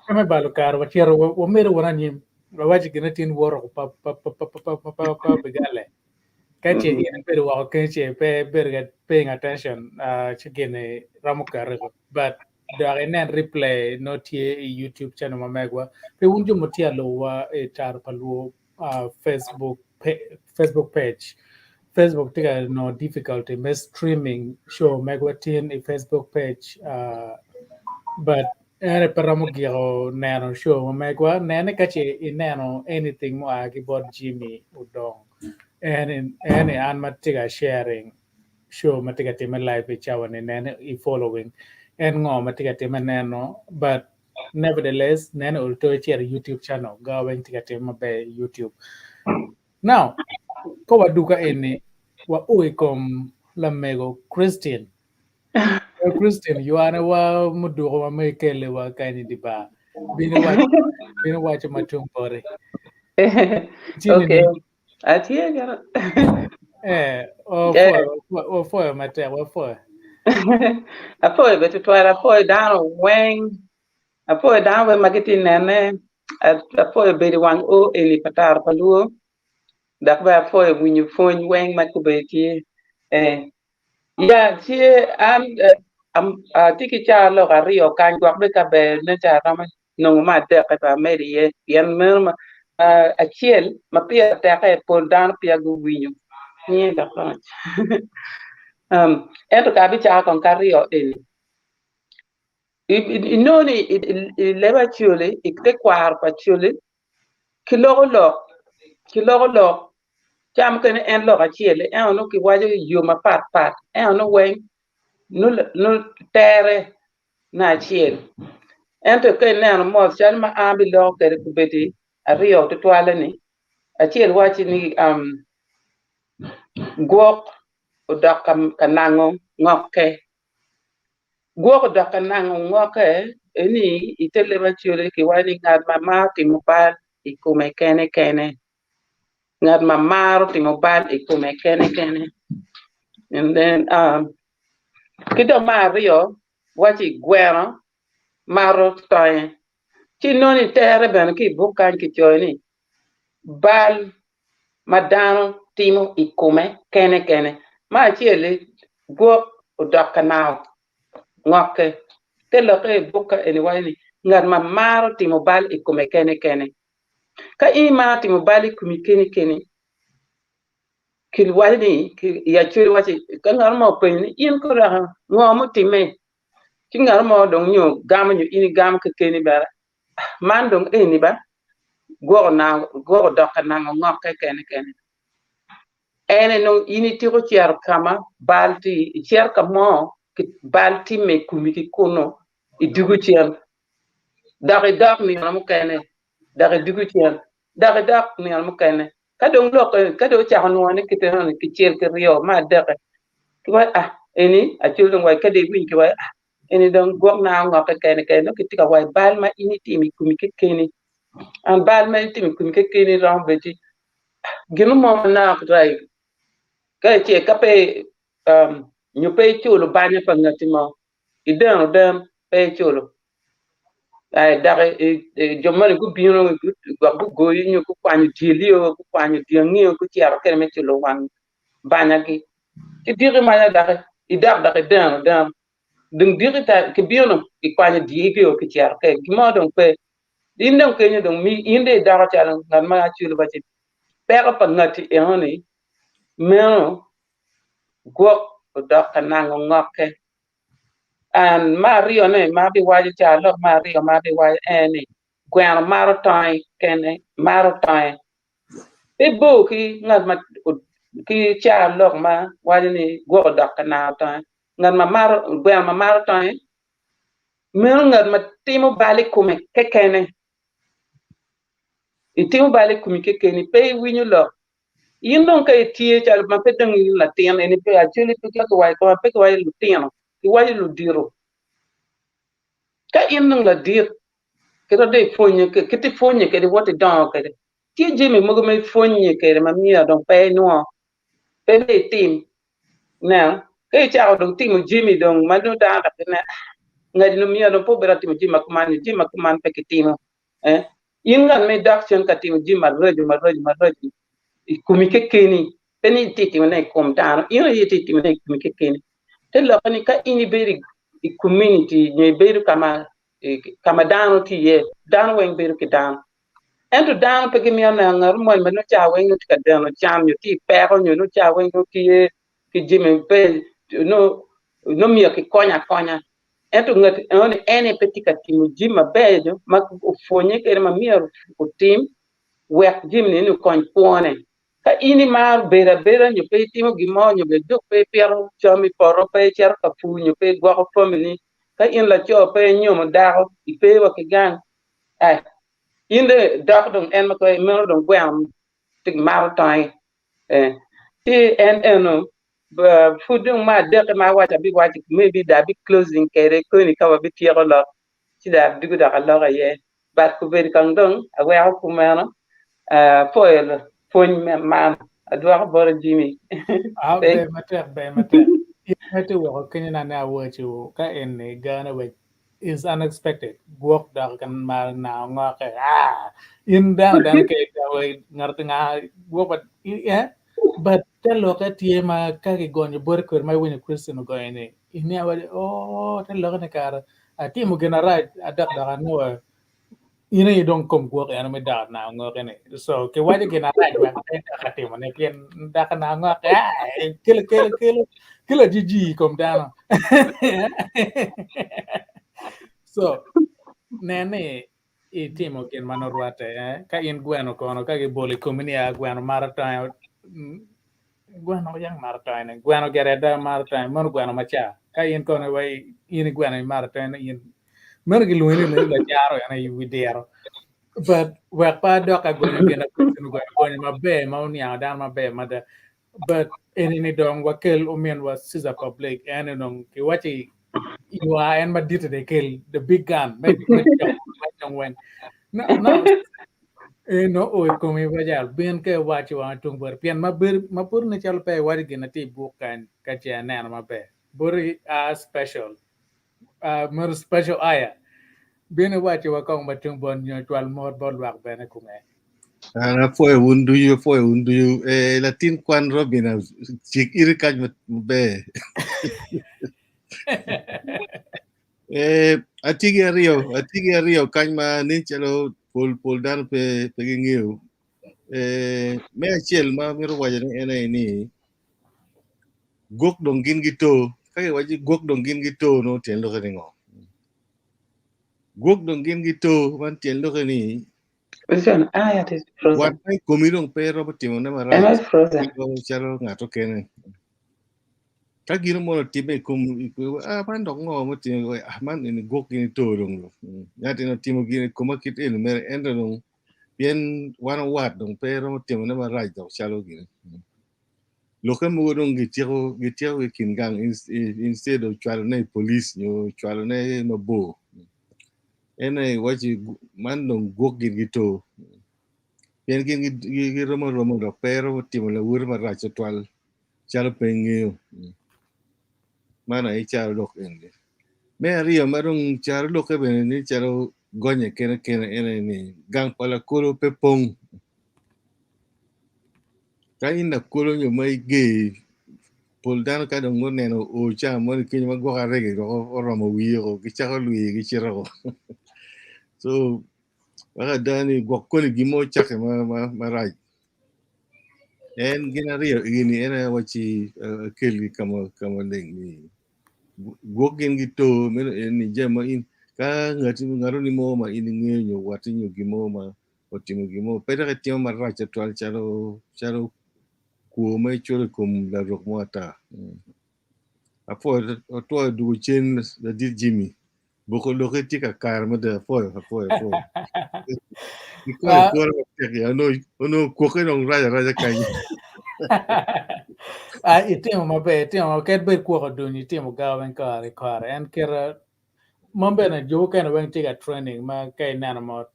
kami balu kar wa tiaro wa mere wana ni wa waji gina tin woro pa bigale. Kache ina pero wa kache pe berga paying attention chigene ramukar but there is replay not here YouTube channel mamegwa pe unjo motia lo wa tar palu Facebook page Facebook tiga no difficulty me streaming show megwatin a Facebook page but ere paramo giro nano show megwa nene kache inano anything mo agi bot Jimmy Udong and an matiga sharing show matiga tema live chawan nene I following and ngo matiga tema nano but nevertheless nene ulto share YouTube channel going tiga tema be YouTube now ko waduka ene wa uikom lamego Christian Christian you are wa mudugo wa mekele wa kaini diba bino watch matumpore Okay. Atie gara. For mate wa for Apoy betu twara apoy down weng. Apoy down we magiti nene. Apoy bedi wang o eli patar paluo. Dak ba apoy winyu fon weng makubeti. Ya tie am tiki cha lo gario kan gwak be ka be ne cha rama no ma de ka ba meri ye yen merma a chiel ma pia ta ka pol dan pia gu winyu ni da fa eto ka bi cha kon kario inoni leba chule ikte kwar pa chule kilolo cham ken en lo ka chiele en no ki wajo yo ma pat en no wen no tere na chiel ento ken ne mo chan ma ambi lo ke ku beti ario to twala ni a chiel wachi ni gok odak kanango ngoke gok odak kanango ngoke eni itele ba chiele ki wani ngad mama ti mobile ikume kene ngad mama ti mobile ikume kene and then kido mario wachi gwero maro toy chi noni tere ben ki bukan ki joini bal madano timo ikume kene ma chiele go odakanao ngoke telo ke buka anyway ngad maro timo bal ikume kene ka ima timo bal ikumi kene kil walni ki ya chiri wachi kangar mo pen in ko ra ngomo time kingar mo dong nyu gam nyu ini gam ke keni bara man dong eni ba go dokana ngoke kene ene no ini tiko chiar kama balti chiar kamo ki balti me kumi ki kono idugu chiar dare dak mi mo kene dare dugu chiar dare dak mi mo kene kadong lo kado cha no ne kiteno ki chiel ke rio ma dare ki wa eni a chulung wa kade win ki wa eni dong gok na ngoke kene no kitika wa bal ma ini timi kumi ki kene an bal ma timi kumi ki kene ram beti ginu mo na kutrai ka che ka pe nyu pe chulu banya pa ngati mo idang dam pe cholo ai dare jomani ku bino ku go yin ku kwani dilio ku kwani diangi ku tiara kene me cholo wan banya ki ti diri manya dare idak dare dam ding diri ta ke bino ki kwani digi o ki tiara ke gimo don pe indon ke ni don mi inde dara chalan nan ma cholo ba ti pega pa ngati e honi meno go dak kanang ngoke and Mario ne ma bi waji cha lo Mario ma bi waji eni gwen maro tai kene maro tai e bo ki ngat ma ki cha lo ma waji ni go dak na tai ngat ma maro gwen ma maro tai mel ngat ma timo bali kume kekene itimo bali kume kekene pe winyu lo yin don kay tie cha ma pe dang la tien eni pe a chuli pe ka wai ko pe ko wai lu tien ki wai lu diro ka yin nang la dir kero de fonye ke kiti fonye ke de wote don ke ti jimi mo me fonye ke ma mia don pe no pe le tim na ke cha don tim jimi don ma do da ka na ngadi no mia don po bera tim jima kuman pe ke tim eh yin ngan me dak chen ka tim jima rojo kumi ke keni peni ti tim ne kom dan yin yi ti tim ne kumi ke keni te lo ni ka ini beri community ne beri kama dano ti ye dan wen beri ke dan ento dan pe ke mi na ngar mo me no cha wen no ka dan no cham yo ti pe ko no cha wen no ki ye ki jime pe no mi ke konya ento ngat on ene petit ka ti mu jima bejo ma fonye ke ma mi ko tim wek jim ni no kon pone ka ini mar bera nyo pe timo gimo nyo be duk pe pero chomi poro pe cher ka fu nyo pe gwa ko family ka in la cho pe nyo mo da i pe wa ke gang ai inde dak dong en ma ko me dong gwam tik mar tai ti en no fu dong ma de ma wa ta bi wa ti maybe da bi closing kere ko ni ka wa bi tiero la ti da bi da ka la ye bat ku be kan dong a wa ku ma no foil phone man adwa bor jimi Be matter. Mete wo kenya na na wo chu ka en ne gana we is unexpected. Walk da kan mal na nga ka in dan ke ka we ngarti nga wo but yeah but telo ka tie ma ka ke gonyo bor kur mai wini Christian go ene. Ini awali oh telo ka ne kara ti mo gena right adak da kan no ina you don't come work and me da na ngo kene so ke waje ke na right wa ka te mo ne ken da ka na ngo ka kila jiji kom da so nene I timo ken manorwate ka in gweno kono ka gi boli komini a gweno marata gweno yang marata ne gweno gereda marata mon gweno macha ka in kono wai in gweno marata ne in mon gi luini ne la jaro yana widero but work pa do ka gweno gena gweno mabe mauni ada mabe mada but ini dong wakil umian was sisa public and nong ki wachi you are and madita they kill the big gun maybe when no no o komi bajal bien ke wachi wa tung ber pian mapur ne chal pe wari gina ti bukan ka cha na ma pe buri special mer special aya bien wachi wa kong batung bon nyo twal mor bol wak bene kume ana foi undu you latin kwan robina chik irikaj be atigi rio kanyma ni chalo pol dan pe ngeu me achiel ma miro waje ne ni gok dongin gito kage waji gok dongin gito no ten lo ngo gok dongin gito man ten lo ni Listen, it is frozen. wan ai komidong pe roboti mo na Am I mara frozen? chalo ngato kene ka gino mo tibe kum man dong ngo mo tin man ni gok ni to dong ya tin timo gino kuma kit en mer endo dong bien wan wat dong pe roboti mo na mara do chalo gino lo ka mo dong gitiro kin gang instead of chalo na police no chalo na mabo ene waji man dong gok gito bien gi romo do pero timo la wur mara chalo pengeo mana chalo dok ende me rio marung charo lo ke bene ni charo gonye kene ene ni gang pala kolo pepong ka ina kolo nyo mai ge pol dan ka dong no neno o cha mo ni kinyo go ka rege go romo wiro ki charo lui ki chiro so waka dani go ko ni gimo chake ma right en gina rio ini ena wachi kelgi kama leng ni go gen gito men ni jama in ka ngati ngaro ni mo ma ini ngenyo wati nyo gimo ma wati mo gimo pera ka tiama ma racha twal charo ku mai chole kum la rok mo ata apo to du chen da dir jimmy boko lo ke tika kar ma da fo ko ya no ko ke no raja kai itimo maber itimo ket bet kuoko duni itimo gawen kare en kera mambe na jo kana wen take a training ma kai nana mo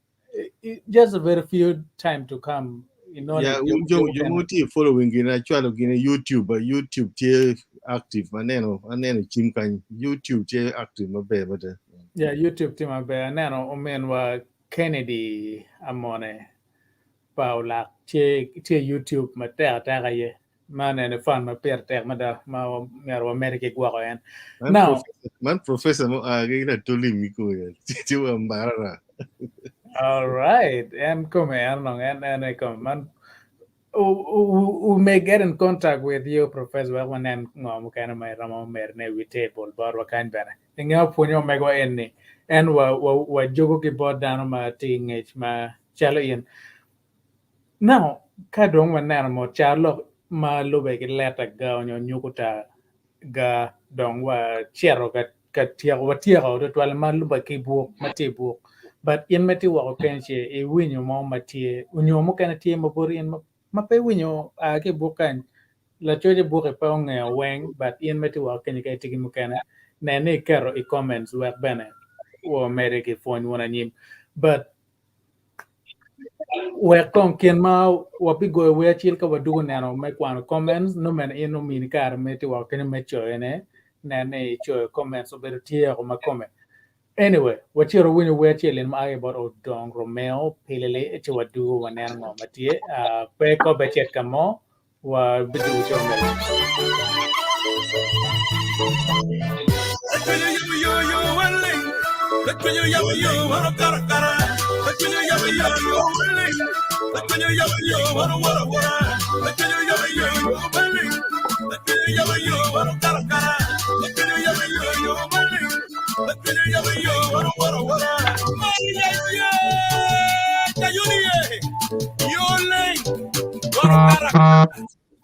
just a very few time to come yeah you moti following gina chwalo gina YouTube tie active maneno chim kan YouTube tie active maber but yeah YouTube tie maber nano omen wa Kennedy amone Paula tie YouTube mater ta ye man and fan ma per tek ma da ma mero America gwa en now man professor mo gina tuli mi ko ya ti wa mbara all right and come and come man who may get in contact with you professor when and ngom kana mai ramo mer ne we table bar wa kan bana nga punyo me go en ni en wa jogo ki bod dan ma tingech ma chalo yin now ka dong wa na mo chalo ma lobe ki leta ga onyo nyukuta ga dong wa chero ka tiago to twal ma lobe ki bu mati bu but in mati wa kenche e winyo mo mati unyo mo kana tie mo bor in ma pe winyo a ke bukan la choje bu ke pa nge weng but in mati wa kenye ka tigi mo kana na ne kero e comments wa bene wo mere ke phone wona nyim but we kon ken ma wa pigo we chil ka wadu na no me kwan comments no men ino min kar me ti wa ken me cho ene na ne cho comments so better tier ma comment anyway what you when you we chil in ma about Odong Romeo pelele ti wadu wa na no ma ti pe ko be chet kamo wa bidu cho me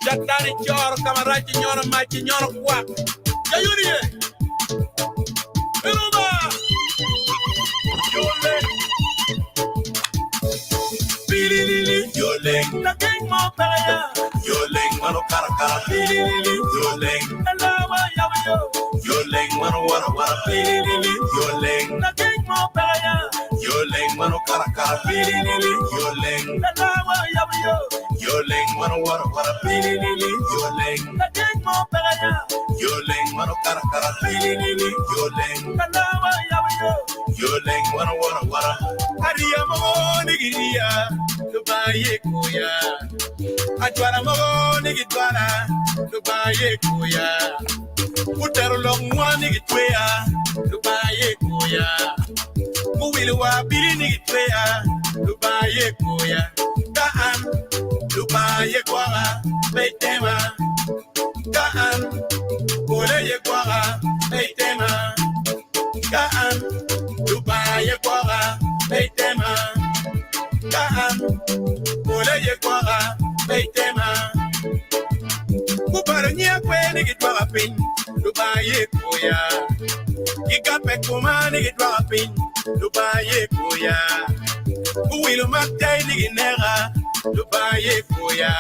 Jatari choro kamarachi nyoro machi nyoro kwa Jayunie Biruba Yole Bilili Yole Naking mo pelaya Yole mano karakara Bilili Yole Alawa yawayo Yole mano wara Bilili Yole Naking mo pelaya Yole mano karakara Bilili Yole Alawa yawayo Yoleng mano wara pilili yoleng naking mo pelaya yoleng mano karakara pilili yoleng kalawa yawayo yoleng mano wara ariya mo nigiria dubaye kuya ajwara mo nigitwara dubaye kuya utero longwa nigitwea dubaye kuya muwili wa bili nigitwea dubaye kuya kaan Dubaye kwara, beitema, kaan, oleye kwara, beitema, kaan, Dubaye kwara, beitema, kaan, oleye kwara, beitema. Kuparanya kweni kitwara pin, Dubaye kuya, ikape kumani kitwara pin, Dubaye kuya, uwilu maktay liginera, Dubaye kuya,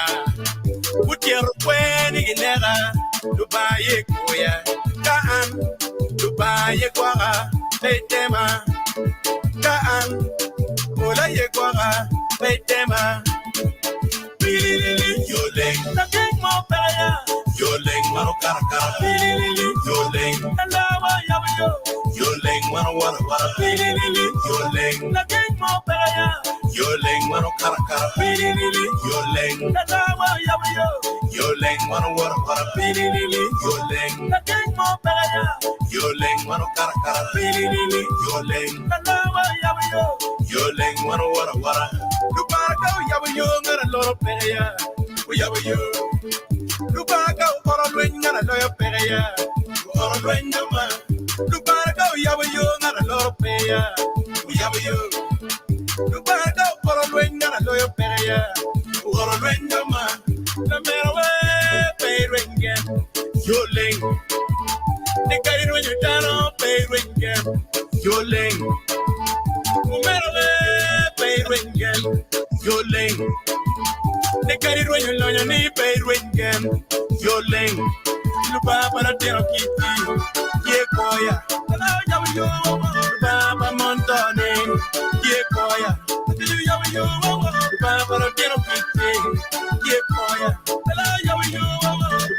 utier kweni ginera, Dubaye kuya, kaan, Dubaye kwara, beitema, kaan, olaye kwara, beitema, bilili yoleng, naking mo pelaya, yoleng mano karakara, bilili yoleng, alawa Yo ling mano wara pilili. Yo ling na gang mo paya. Yo ling mano kara pilili. Yo ling na tawa yabayo. Yo ling mano wara pilili. Yo ling na gang mo paya. Yo ling mano kara pilili. Yo ling na tawa yabayo. Yo ling mano wara. Lubaga yabayo ngara loro paya. Yabayo. Lubaga ora luenga na loyo paya. Ora luenga ma. Lubaga yabayo ngara loro paya. Yabayo. Lubaga ora luenga na loyo paya. Ora luenga ma. La mera we pay ringa. Yo ling. The guy when you down on pay ringa. Yo ling. Mera we pay ringa. Yo ling. The guy when you learn your knee pay ringa. Yo ling. Luba para tero kiti. Ye koya. Yo Baba Montone. Ye koya. Yo Baba para tero kiti. Ye koya. Yo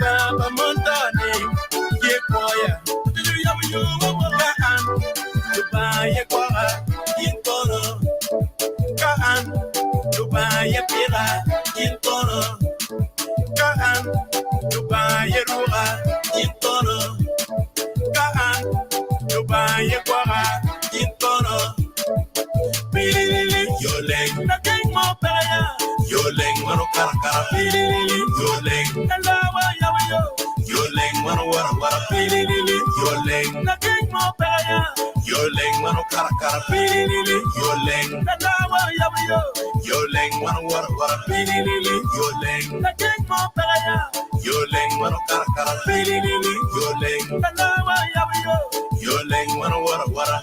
Baba Montone. Ye koya. Yo Kaan. Luba ye koya. Yintoro. Kaan. Luba ye pira. Yintoro. Kaan. Luba ye ruga. Yintoro. Kaan. Luba ye koya. Yintoro. Pilili. Yo ling. Na gang mo paya. Yo ling mano kara pilili. Yo ling. Na lawa yabayo. Yo ling mano wara pilili. Yo ling. Na gang mo paya. Yo ling mano kara pilili. Yo ling. Na lawa yabayo. Yo ling mano wara pilili. Yo ling. Na gang mo paya. Yo ling mano kara pilili. Yo ling. Na lawa yabayo. Yo ling mano wara.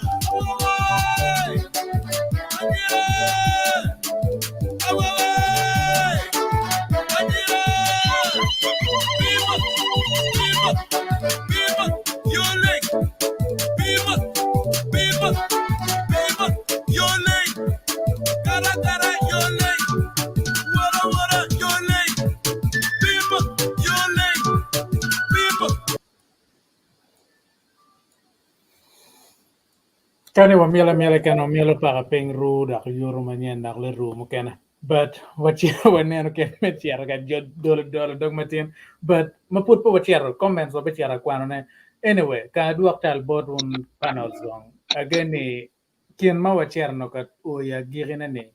Kani wa miela kano miela para peng ru dak yuru manyen dak le ru mukena. But what you waneno ken metiara ga dole dog matin. But maput po watiara comments wa watiara kwano ne. Anyway, ka duak tal boardroom panels gong. Again ni kien ma watiara no kat o ya girina ni.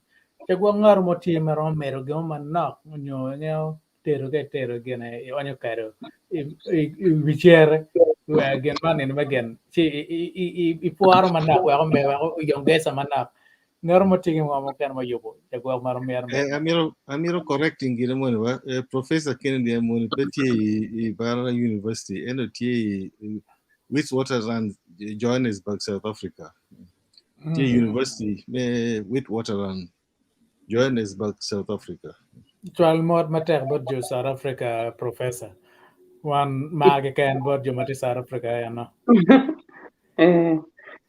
Chagwa ngar mo ti mero mero go man nok nyo nyo tero gene onyo karo. Witiere again man in again. I puaro manak wa me wa yung gesa manak. Ngar mo tingin mo kan mo yubo. Chagwa maro mer. Amiro correcting gina mo ba Professor Kennedy mo peti Barra University eno tie Witwatersrand Johannesburg, South Africa. Tie University Witwatersrand Johannesburg, South Africa. Tual mod mater bodjo South Africa professor. One mage kan bodjo mati South Africa ya no.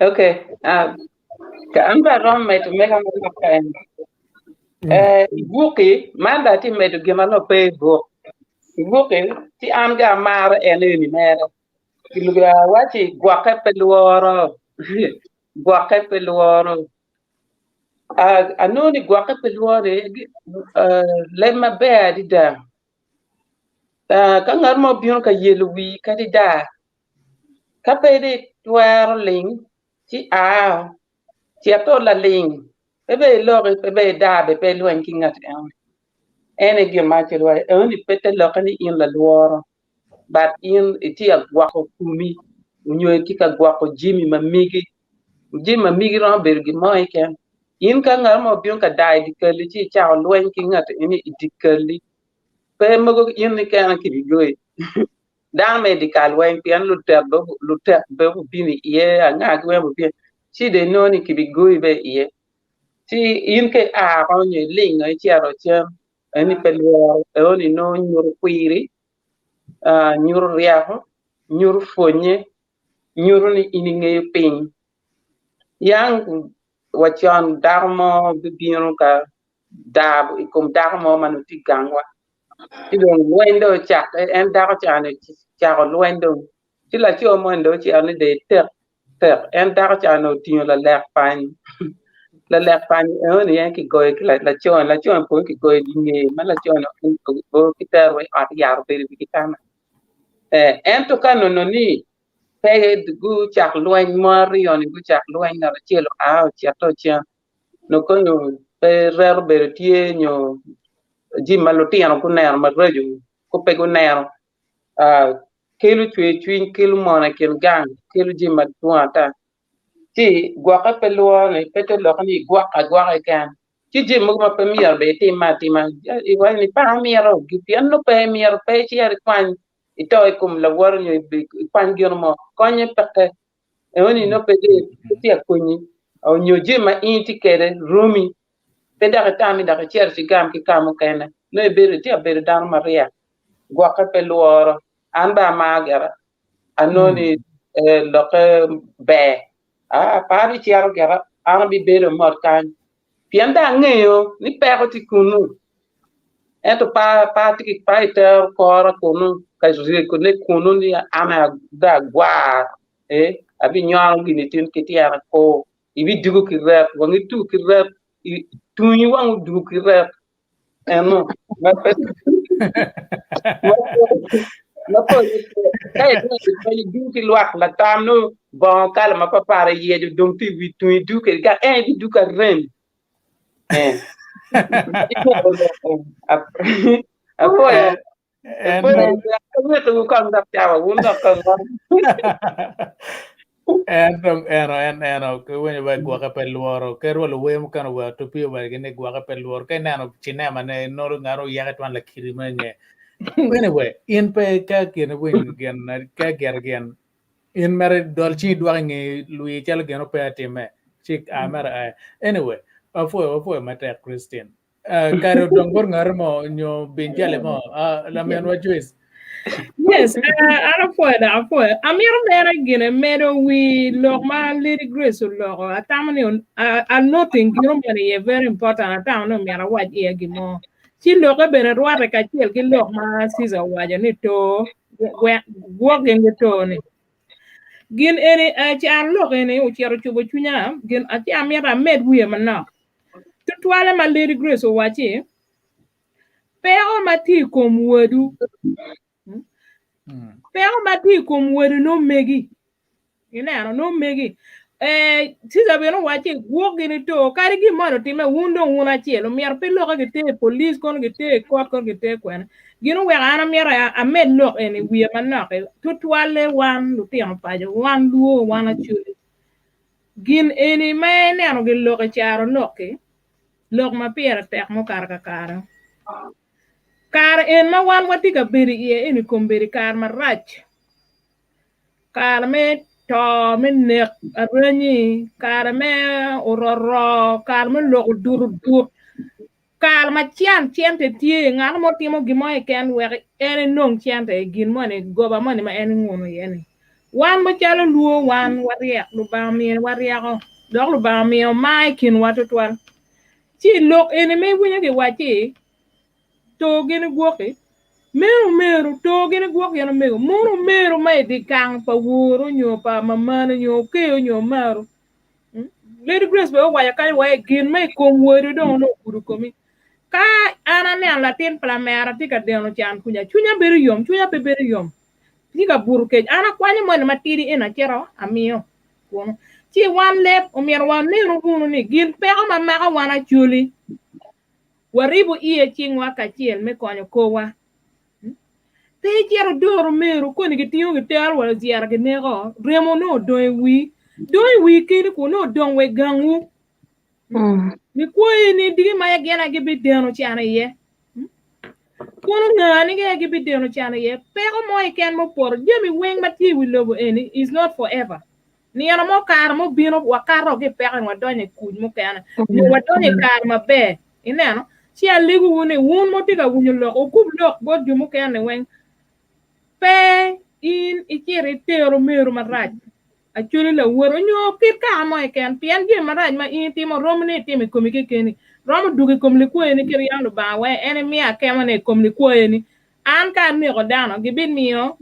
Okay. Ka amba rom met mega mo kan. Buki manda ti met gema no pe bo. Buki ti anga mar eneni mere. Kilugra wachi gwaka peluoro. Gwaka peluoro. Anoni gwaka peluore lemma be di da. Ka ngar mo bion ka yelwi ka di da. Ka pede twirling ti ti atola ling. Ebe lori ebe da be pe luen kingat ene gi machel wa oni pete lokani in la luoro. But in iti gwako kumi. Unyo kika gwako Jimmy mamigi ron bergi moiken. In ka ngar mo bion ka dai di kelli ci ciao luen kingat ini di kelli. Pe mogo in ni kana ki goy. Dan medical wen pian lu ter be bini ye anga gwe mo bien. Ci de noni ki bi goy be ye. Ci in ke onye ling no ci aro chem ani pelo oni no nyur kwiri nyur riaho nyur fonye nyur ni ininge ping yang wachon darmo bibino ka dab ikum darmo manuti gangwa ti don wendo chat en dar chane charo wendo ci la ci o mo ndo ci ane de ter en dar ci ano tinyo la lek pan la lek pan on yen ki goy ki la ci on po ki goy di nge ma la ci on o ki ter we at yar be bi tama en to kan no ni pe gu chak loin mari on gu chak loin na ci lo a ci to ci no ko no pe rer be tie nyo ji ma lo tiano ku ner ma reju ku pe gu ner kelu twin kelu mona kel gang kelu ji ma tuata ti gwa ka pe lo ne pe to lo ni gwa kan ti ji mo ma pe mier be ti ma i wa ni pa mier o gi pian no pe mier pe ti ar kwan i to e kum la war ni bi kwan gi mo ko nye pe ke e woni no pe ti a kunyi o nyo ji ma in ti kere rumi pe da ta mi da cher si gam ki kamu kene no e bere ti a bere dan maria gwa ka pe lo an ba ma gara anoni lo ke be pari chiaro gara an bi bere mor kan pianda ngeyo ni pe ko ti kunu eto pa ti pa ite kora kunu ka jure ko ne kunu ni ana da gwa abi nyaro gi ni tin ki tiara ko ibi dugu ki rep wangi tu ki rep tuyi wangu dugu ki rep eno ma pe no ko kay du ki luak la tam no bon kala ma pare yeju dum ti wi tu du ke ga bi du ka ren apoya ko kan da tawa wunda kan eno ke wenye ba gwa ka pe luoro ke ro lo wem kan wa to pio ba gene gwa ka pe luoro ke nano chinema ne no ngaro ya ka twan la kirima nge anyway in pe ka ken wen gen ka ger gen in mere dolci dwa nge lui chal gen pe atime chik amara anyway afo mata Christian karo dongor ngarmo nyo benjale mo la men wa juice. Yes, I Amir Mera Gine Meadow we look my lady grace or log a tamani I'm nothing you very important a town no matter what year gimo. She look a better water catchil can look my Caesar wagon it to walking the tone. Gin any chan look any which are chubuchuna, gin a chamera made women now. To twala my lady grace or what ye. Pay all my tea come wodu. Pero mati kum wedu no megi. Ina no megi. Sisa beno wachi walk in it to kari gi mano time wundo wuna chielo mier pelo ka gite police kon gite court kon gite kwen. Gino we ana mier a med lock any we manok to twale wan luti am pajo wan luo wana chuli. Gin any man ano gi lock charo loke. Lock ma piera tek mo karka kara. Kar en ma wan wati ka beri ye eni komberi kar ma rach. Kar me to me nek arranyi, kar me ororo, kar me lok dur. Kar ma chian te tie ngan mo timo gimo e ken wek eni nong chian te gin mo ne goba mo ne ma eni ngono yeni. Wan mo chalo luo wan wariak lu ba mi wariako. Dok lu ba mi o mai kin watu twal. Chi lok eni me winya ke wachi to gini gwoke meru to gini gwoke yana mego meru mai di kang pa wuro nyo pa mamana nyo keo nyo maru Lady Grace be wa ya kai wa gin mai kom wori don no kuru komi ka ana ne la tin pla mera ti ka deno chan kunya chunya beri yom ti ka burke ana kwani mo ma tiri ina chero amio kono ti wan lep o mer wan ne ro hunu ni gin pe ma ma wana chuli waribu iye chingwa kachiel me konyo kowa. Te jero doro meru koni gitiyo gitar wala ziara ginego remo no doi wi kiri ko no don we gangu. Ni koi ni digi maya gena gibi deno chana ye. Kono ngani ge gibi deno chana ye. Pero mo iken mo por jemi weng mati wi lobo eni is not forever. Ni yana mo kar mo bino wakaro ge pera wadonye kuj mo kana. Ni wadonye kar mabe. Ineno si aligu wune wun mo tiga wunyo lo o kub lo bod jumu kene wen pe in ikiri tero meru maraj achuli la woro nyo pika mo ken pian ge maraj ma in timo romne timi komike keni rom dugi komli ko eni kiri yando ba we eni mi akema ne komli ko eni an ka ni ko dano gibin miyo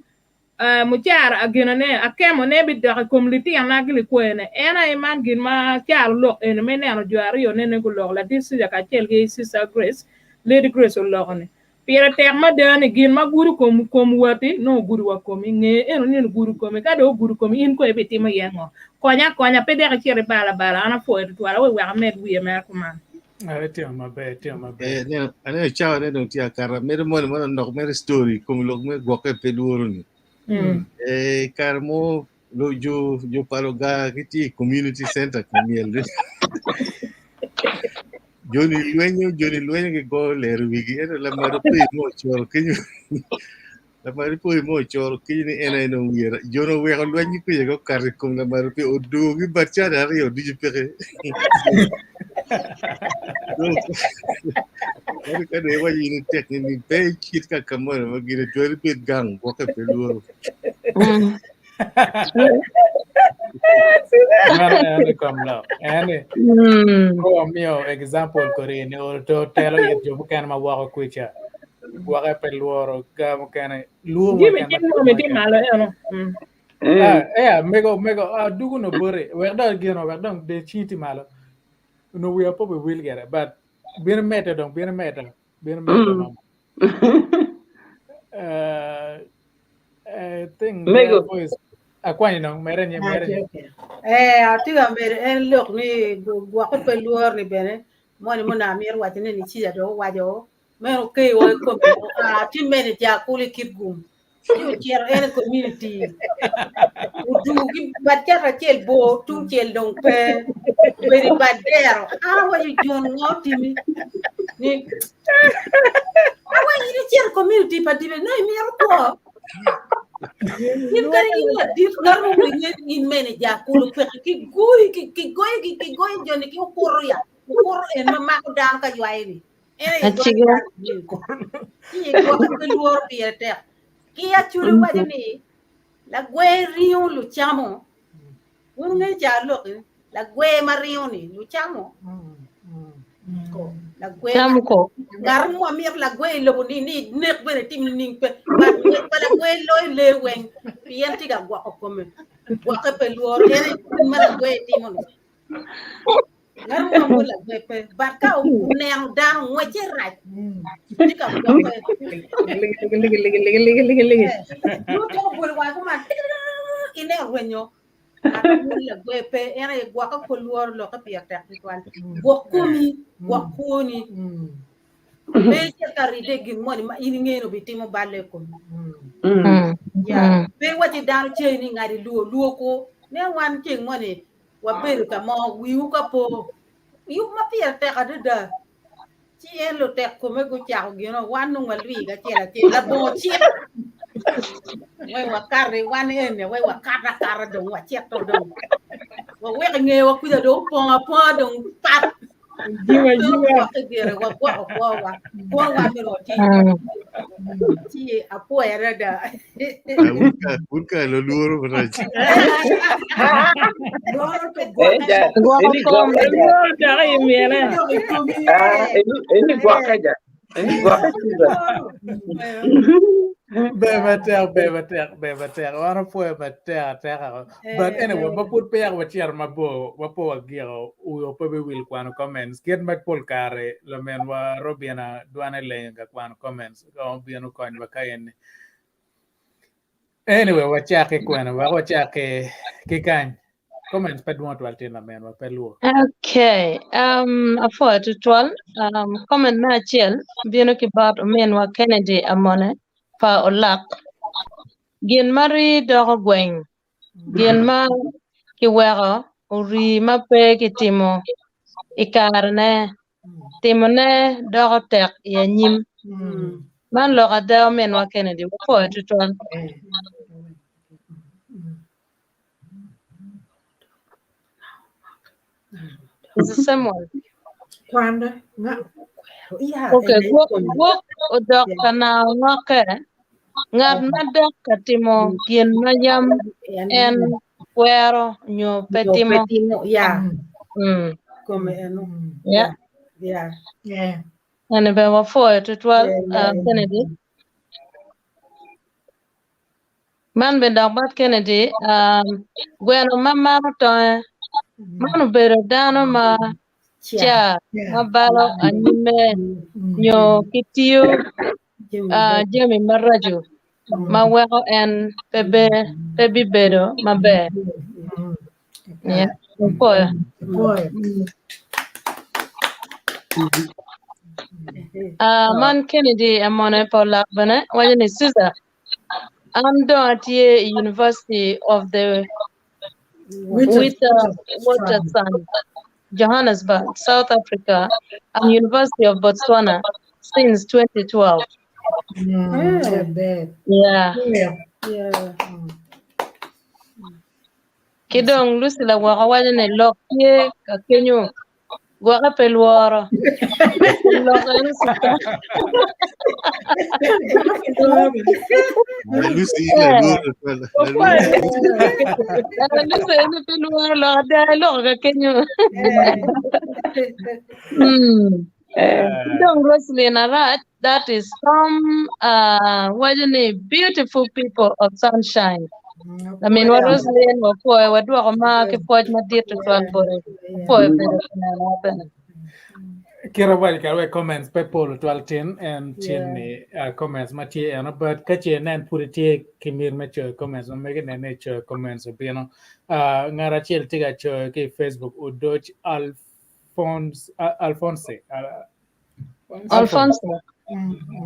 muchar agina ne akemo ne bi da community ana gili kwene ena iman gin ma char lo en mene ano juari yo ne ko lo la disi ya ka tel ge sister Grace Lady Grace lo ne pira ter ma dani gin ma guru kom wati no guru wa kom nge eno ni guru kom ka do guru kom in ko e beti ma yengo konya pede ka chere bala ana fo e twala we wa med wi me ko man Tiyo mabe. Ane chawa ne dong tia kara mere mo nok mere story kum lok me goke peluoro ni. Kar mo lo jo paroga kiti community center kamiel. Joni luenyo ke go leru wigi era la maro pe mo choro kinyo. La maro pe mo choro kinyo ni ena no wira. Jono we ko luenyo ke go kar kum la maro pe odu gi bacha dari o diji pere. Jadi kan dewa ini teknik pe kit ka kamar magire jori pe gang goke peluoro. Ane kamla. Ane. Ko mio example kori ni to telo yet jo bukan ma wako kucha. Waka peluoro ga bukan luo mego dugu no bore. Weda gino weda de chiti malo. No, we probably will get it, but being a matter. I think is aqua, merenye. Atiga mere en look ni gwa ko peluor ni bene moni mona mir watine ni chi do wajo mero ke wo ko ti mene ja kuli kitgum you cher en community udu gi batara kel bo tu kel dong pe very badero awa you don't know me ni awa you cher community pa dibe na mir ko Kim kari ina dit garu in mene ja kulu pe ki goy joni ki ukoro en mama ko dan ka yuaini Achiga. ki ko ko luor piete ki ya chulu wajini la gwe rion lu chamo wonge ja lo la gwe marion ni lu chamo ko la gwe Chamko. garu amir la gwe lo ni nek bene tim ning pe ba la gwe loy le wen pienti ga gwa ko me gwa ka pe luor ere ma la gwe timon garu mo la gwe pe ba ka u neng dan ngoche raj ni ka gwa ligi lu to bol wa ko ma ine wenyo la gwe pe ere gwa ka ko luor lo ka pieta kwal gwa ko ni be ka ride gin moni ma ini ngeno bitimo balle ko ya be wati dan che ni ngari luo ko ne wan che moni wa beru ka mo wiu ka po yu ma pieta ka da chi en lo tek ko me go cha gino wan no ngalwi ga che la bo chi we wa kare wan en we wa kara do wa che to do wa we nge wa ku da do po do pat jiwa kegere wa mi roti ti apo era da Bunka lo luoro beraja. Ini gua kaja. Bebeter. Wana fue beter. But anyway, maput payag wachiar wapo agiro uyo pebe will kwano comments. Get back pol kare lamen wa robiana duane lenga kwano comments. Biano coin wakayen. Anyway, wachake kwano wachake kikany. Comments pedwant waltin lamen wa pelu. Okay. Afo tutual. Comment na chiel. Biano kibat men wa Kennedy amone. Pa olak. Gien mari doko gweng. Gien ma kiwero. Uri ma pe kitimo. Ikarne. Timo ne doko tek ya nyim. Man loka deo men wa Kennedy. Afo tutual. It's the same one. Kwanda. Okay, wok odok kana ngoke. Ngat nadok katimo gien mayam en kwero nyo petimo. Ya. Come eno. Yeah. Yeah. And be wa fo tutual Kennedy. Man be dog bat Kennedy. Bueno mama to manu bero dano ma cha ma balo anime nyo kitiu Jimmy maraju ma weko en pebe bedo ma be. Yeah. Boy. Man Kennedy amone Paula bana wajani Susa. I'm doing at University of the Witwatersrand, Johannesburg, South Africa, and University of Botswana since 2012. Yeah. Kidong Lucy la waka wajane lok ye ka kenyo waka pelwara. Lucy that is from beautiful people of sunshine. I mean, what was the what do I mark if what my dear to Kira wali ka comments pe polo 12 and tin comments mati and but kache nan puriti kimir mecho comments on mege nature comments bino ngara chel tiga cho ke Facebook udoch Alphonse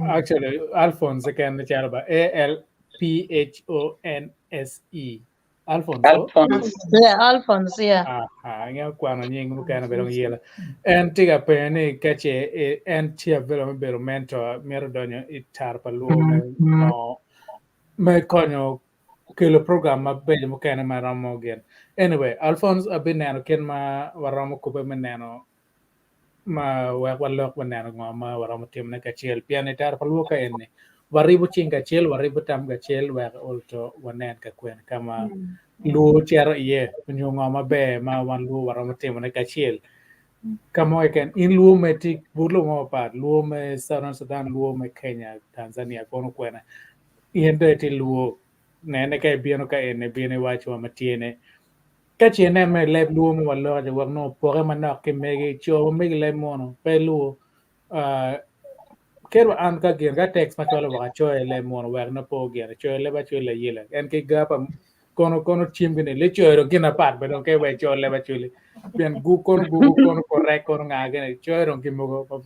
actually Alphonse can charaba ALPHONSE Alfonso. Yeah, Alphonse, yeah. Nga kwano nying mukana belong yela. En tiga pene kache en tia belo mentor mero donyo itar palu no me konyo kilo program ma bejo mukana ma ramo again. Anyway, Alphonse abinano ken ma waramo kube menano ma walok menano ngoma waramo tim na kachel piane tar palu ka enne. Waribu chinga chel waribu tam ga chel wa ulto wanen ka kwen kama lu chero ye punyo ngoma be ma wan lu waramo timo ne ka chel kama eken in lu me tik burlo ngoma pat lu me Southern Sudan lu me Kenya Tanzania kono kwena yende ti lu ne ka bieno ka ene biene wacho matiene ka chene me leb lu me wallo je wagno pore manok ke mege cho mege le mono pe lu kero an ka gen ga text ma chola wa choe le mon wa na po gen choe le ba choe le yele en ke ga pa kono chim gene le choe ro gina pat ba don ke we choe le ba choe bien gu kono correct kono nga gene choe ro ki mo go pa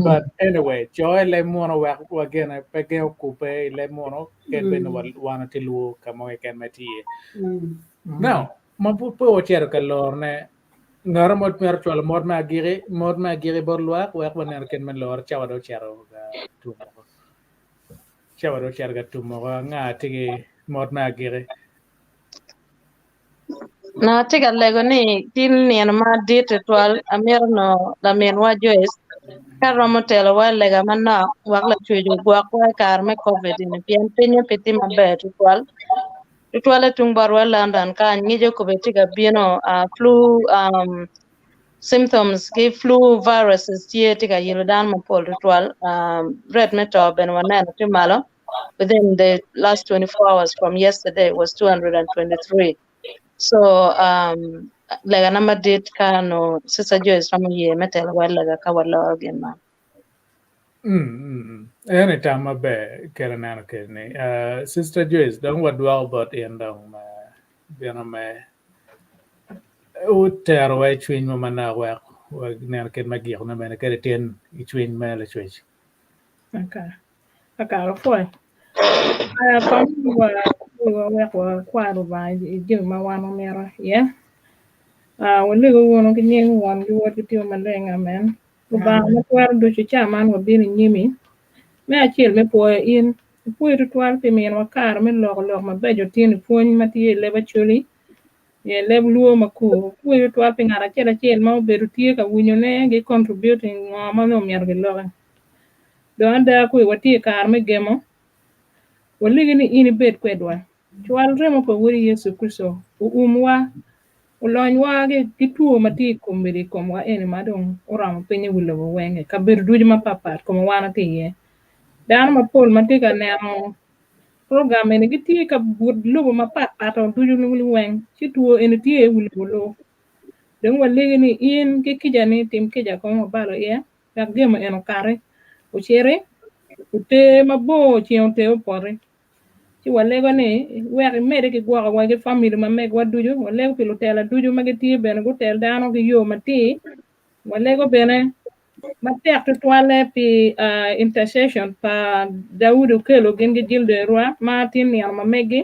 but anyway choe le mon wa gene pe ke ku pe le mon ke ben wa na ti lu ka mo ken mati now ma po chero ka lor ne ngara mod mer chwal mod ma giri bor luak wek baner ken men lor chawado chero ga tumo nga tigi mod ma giri na tiga lego ni tin ni ma dit twal amir no la men wa joes karomo telo wa lega manna wak la chuju gwa kwa kar me covid ni pian pinyo piti mabe twal tung barwa London ka ngijo ko betiga bieno flu symptoms ke flu viruses tie tiga yirudan mo pol twal red meto ben wanen timalo within the last 24 hours from yesterday was 223 so lega number date kano sister Joyce from ye metel wa lega ka wala again ma anytime mabe kerenano kene sister Joyce don't what dwell about and bieno me utero wa chwin mo mana wa ner ken magi na mena kere ten I chwin me le chwich okay foi pam wa kwaro ba je ma wano mera yeah wale go wono ke nyeng wan gi wot ti ma lenga men ba ma kwaro do chi chaman wa bin nyimi me achiel me po in po to twal pe men wa kar me log ma bejo tin puon ma ti le ba chuli ye leb luo ma ku to twal pe ngara chiel ma obedo tie ka winyo ne gi contributing ma no mier gi log do anda ku wati kar me gemo wali ni ini bet kwedwa chwal remo po wuri Yesu Kristo umwa ulonywa gi tuo mati kumbiri komwa eni madong oram penye wulo wenge kabir duji ma papat kuma wana tiye dan ma pol mati ka neno program ene gi tie ka bud lubu ma pat ato duju lu weng ci tuo ene tie wulu wulu den wale ni in ke kijani tim kija ko mo balo ye ka gema eno kare o chere ute mabo ci on te opore ci wale go ne weri mere ki gwa wa ge family ma meg wa duju wale ko tela duju ma ge tie ben go tel dano ge yo mati wale go bene ma tertu toile pi intercession pa Daudu Kelo gengi jilde roi Martin ni ma megi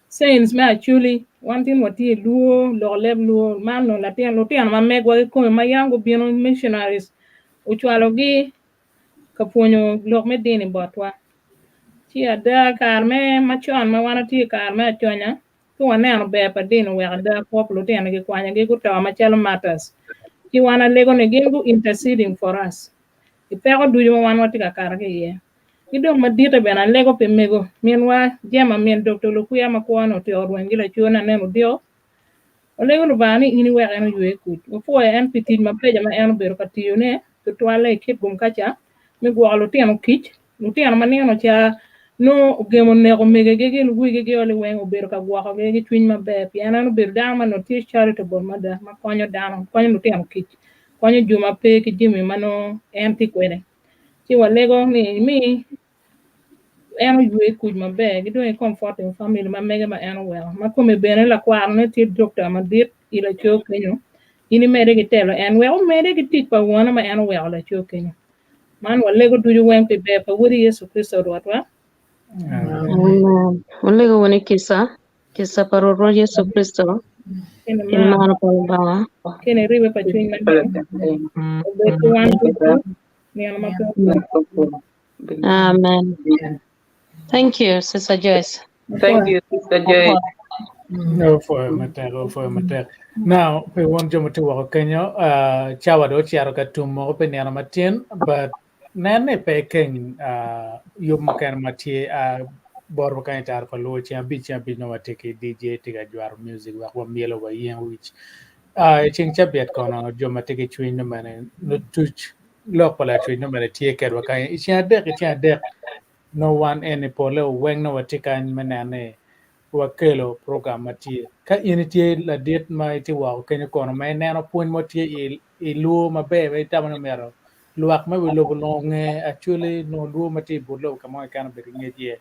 saints ma actually wantin wati luo lo leb luo man no latien lo tian ma meg wa ko ma yango bino missionaries uchwalo gi kaponyo lok medini botwa ci ada karme ma chon ma wana ti karme chonya ko wane no be pa dino we ada pop lo tian gi kwanya gi ko ta ma chelo matters ci wana lego ne gengu interceding for us ipego dujo wan wati ka karge ye idong madita bena lego pe mego mienwa jema mien Dr. Lukuya makwano te orwengi la chuona neno dio olego no bani ini we eno yue ku fo en pitin ma peja ma eno bero ka tiune to twale kit gum kacha mi gwalo tiano kich no tiano maneno cha no gemo ne ko mege gege lu gege ole wen obero ka gwa ko gege twin ma be piana no ber dama no ti charitable mada ma konyo dama konyo no tiano kich konyo juma pe ki jimi mano empty kwene ci walego ni mi eno yue kuj ma be gido e comforting family ma mege ma eno well ma come bene la kwar ne ti doctor ma dit ila chokenyo ini mede gi telo en well mede gi tik pa wona ma eno well la chokenyo man walego duju wen pe be pa wuri Yesu Kristo rotwa Walego woni kisa paroro Yesu Kristo imana palbawa kene ribe pa chuin ma be tuan ni ana ma Amen. Thank you, Sister Joyce. Thank you, Sister Joyce. No for matter. Now we want to work Kenya chawa do chiaro ka tumo pe niana matin but nane pe ken yum kan mati bor kan tar pa lo chambi no mateke DJ tiga jwar music wa mielo wa yen which ching chabet kono jo mateke chuin no mane no tuch lo pala chuin no mane tie ker wa kan icha de no one any pole weng no watika manane wakelo program mati ka initi la det mai ti wa ken kono mai nano pun moti i lu ma be tamano mero luak ma lo nge actually no lu mati bulo kama kan be nge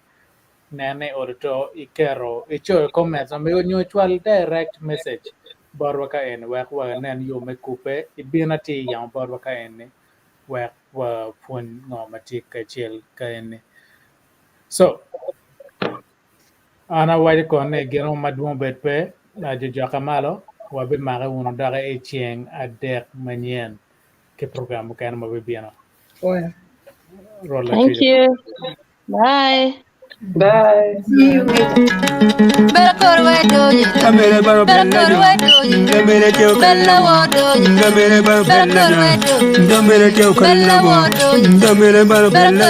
nane orto ikero icho comments am yo chwal direct message barwa ka en wa nen yo me coupe ibinati yang barwa ka en wa pun no mati ka chel ka en so ana wadi ko ne gero madum betpe na jojo kamalo wa be mare wono dara e chien adek manien ke program kan mo be bieno Thank you. Bye. Bye. Kamere baro bella kamere teo kala kamere baro bella kamere teo kala kamere baro bella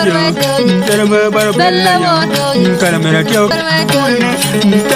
kamere baro bella kamere teo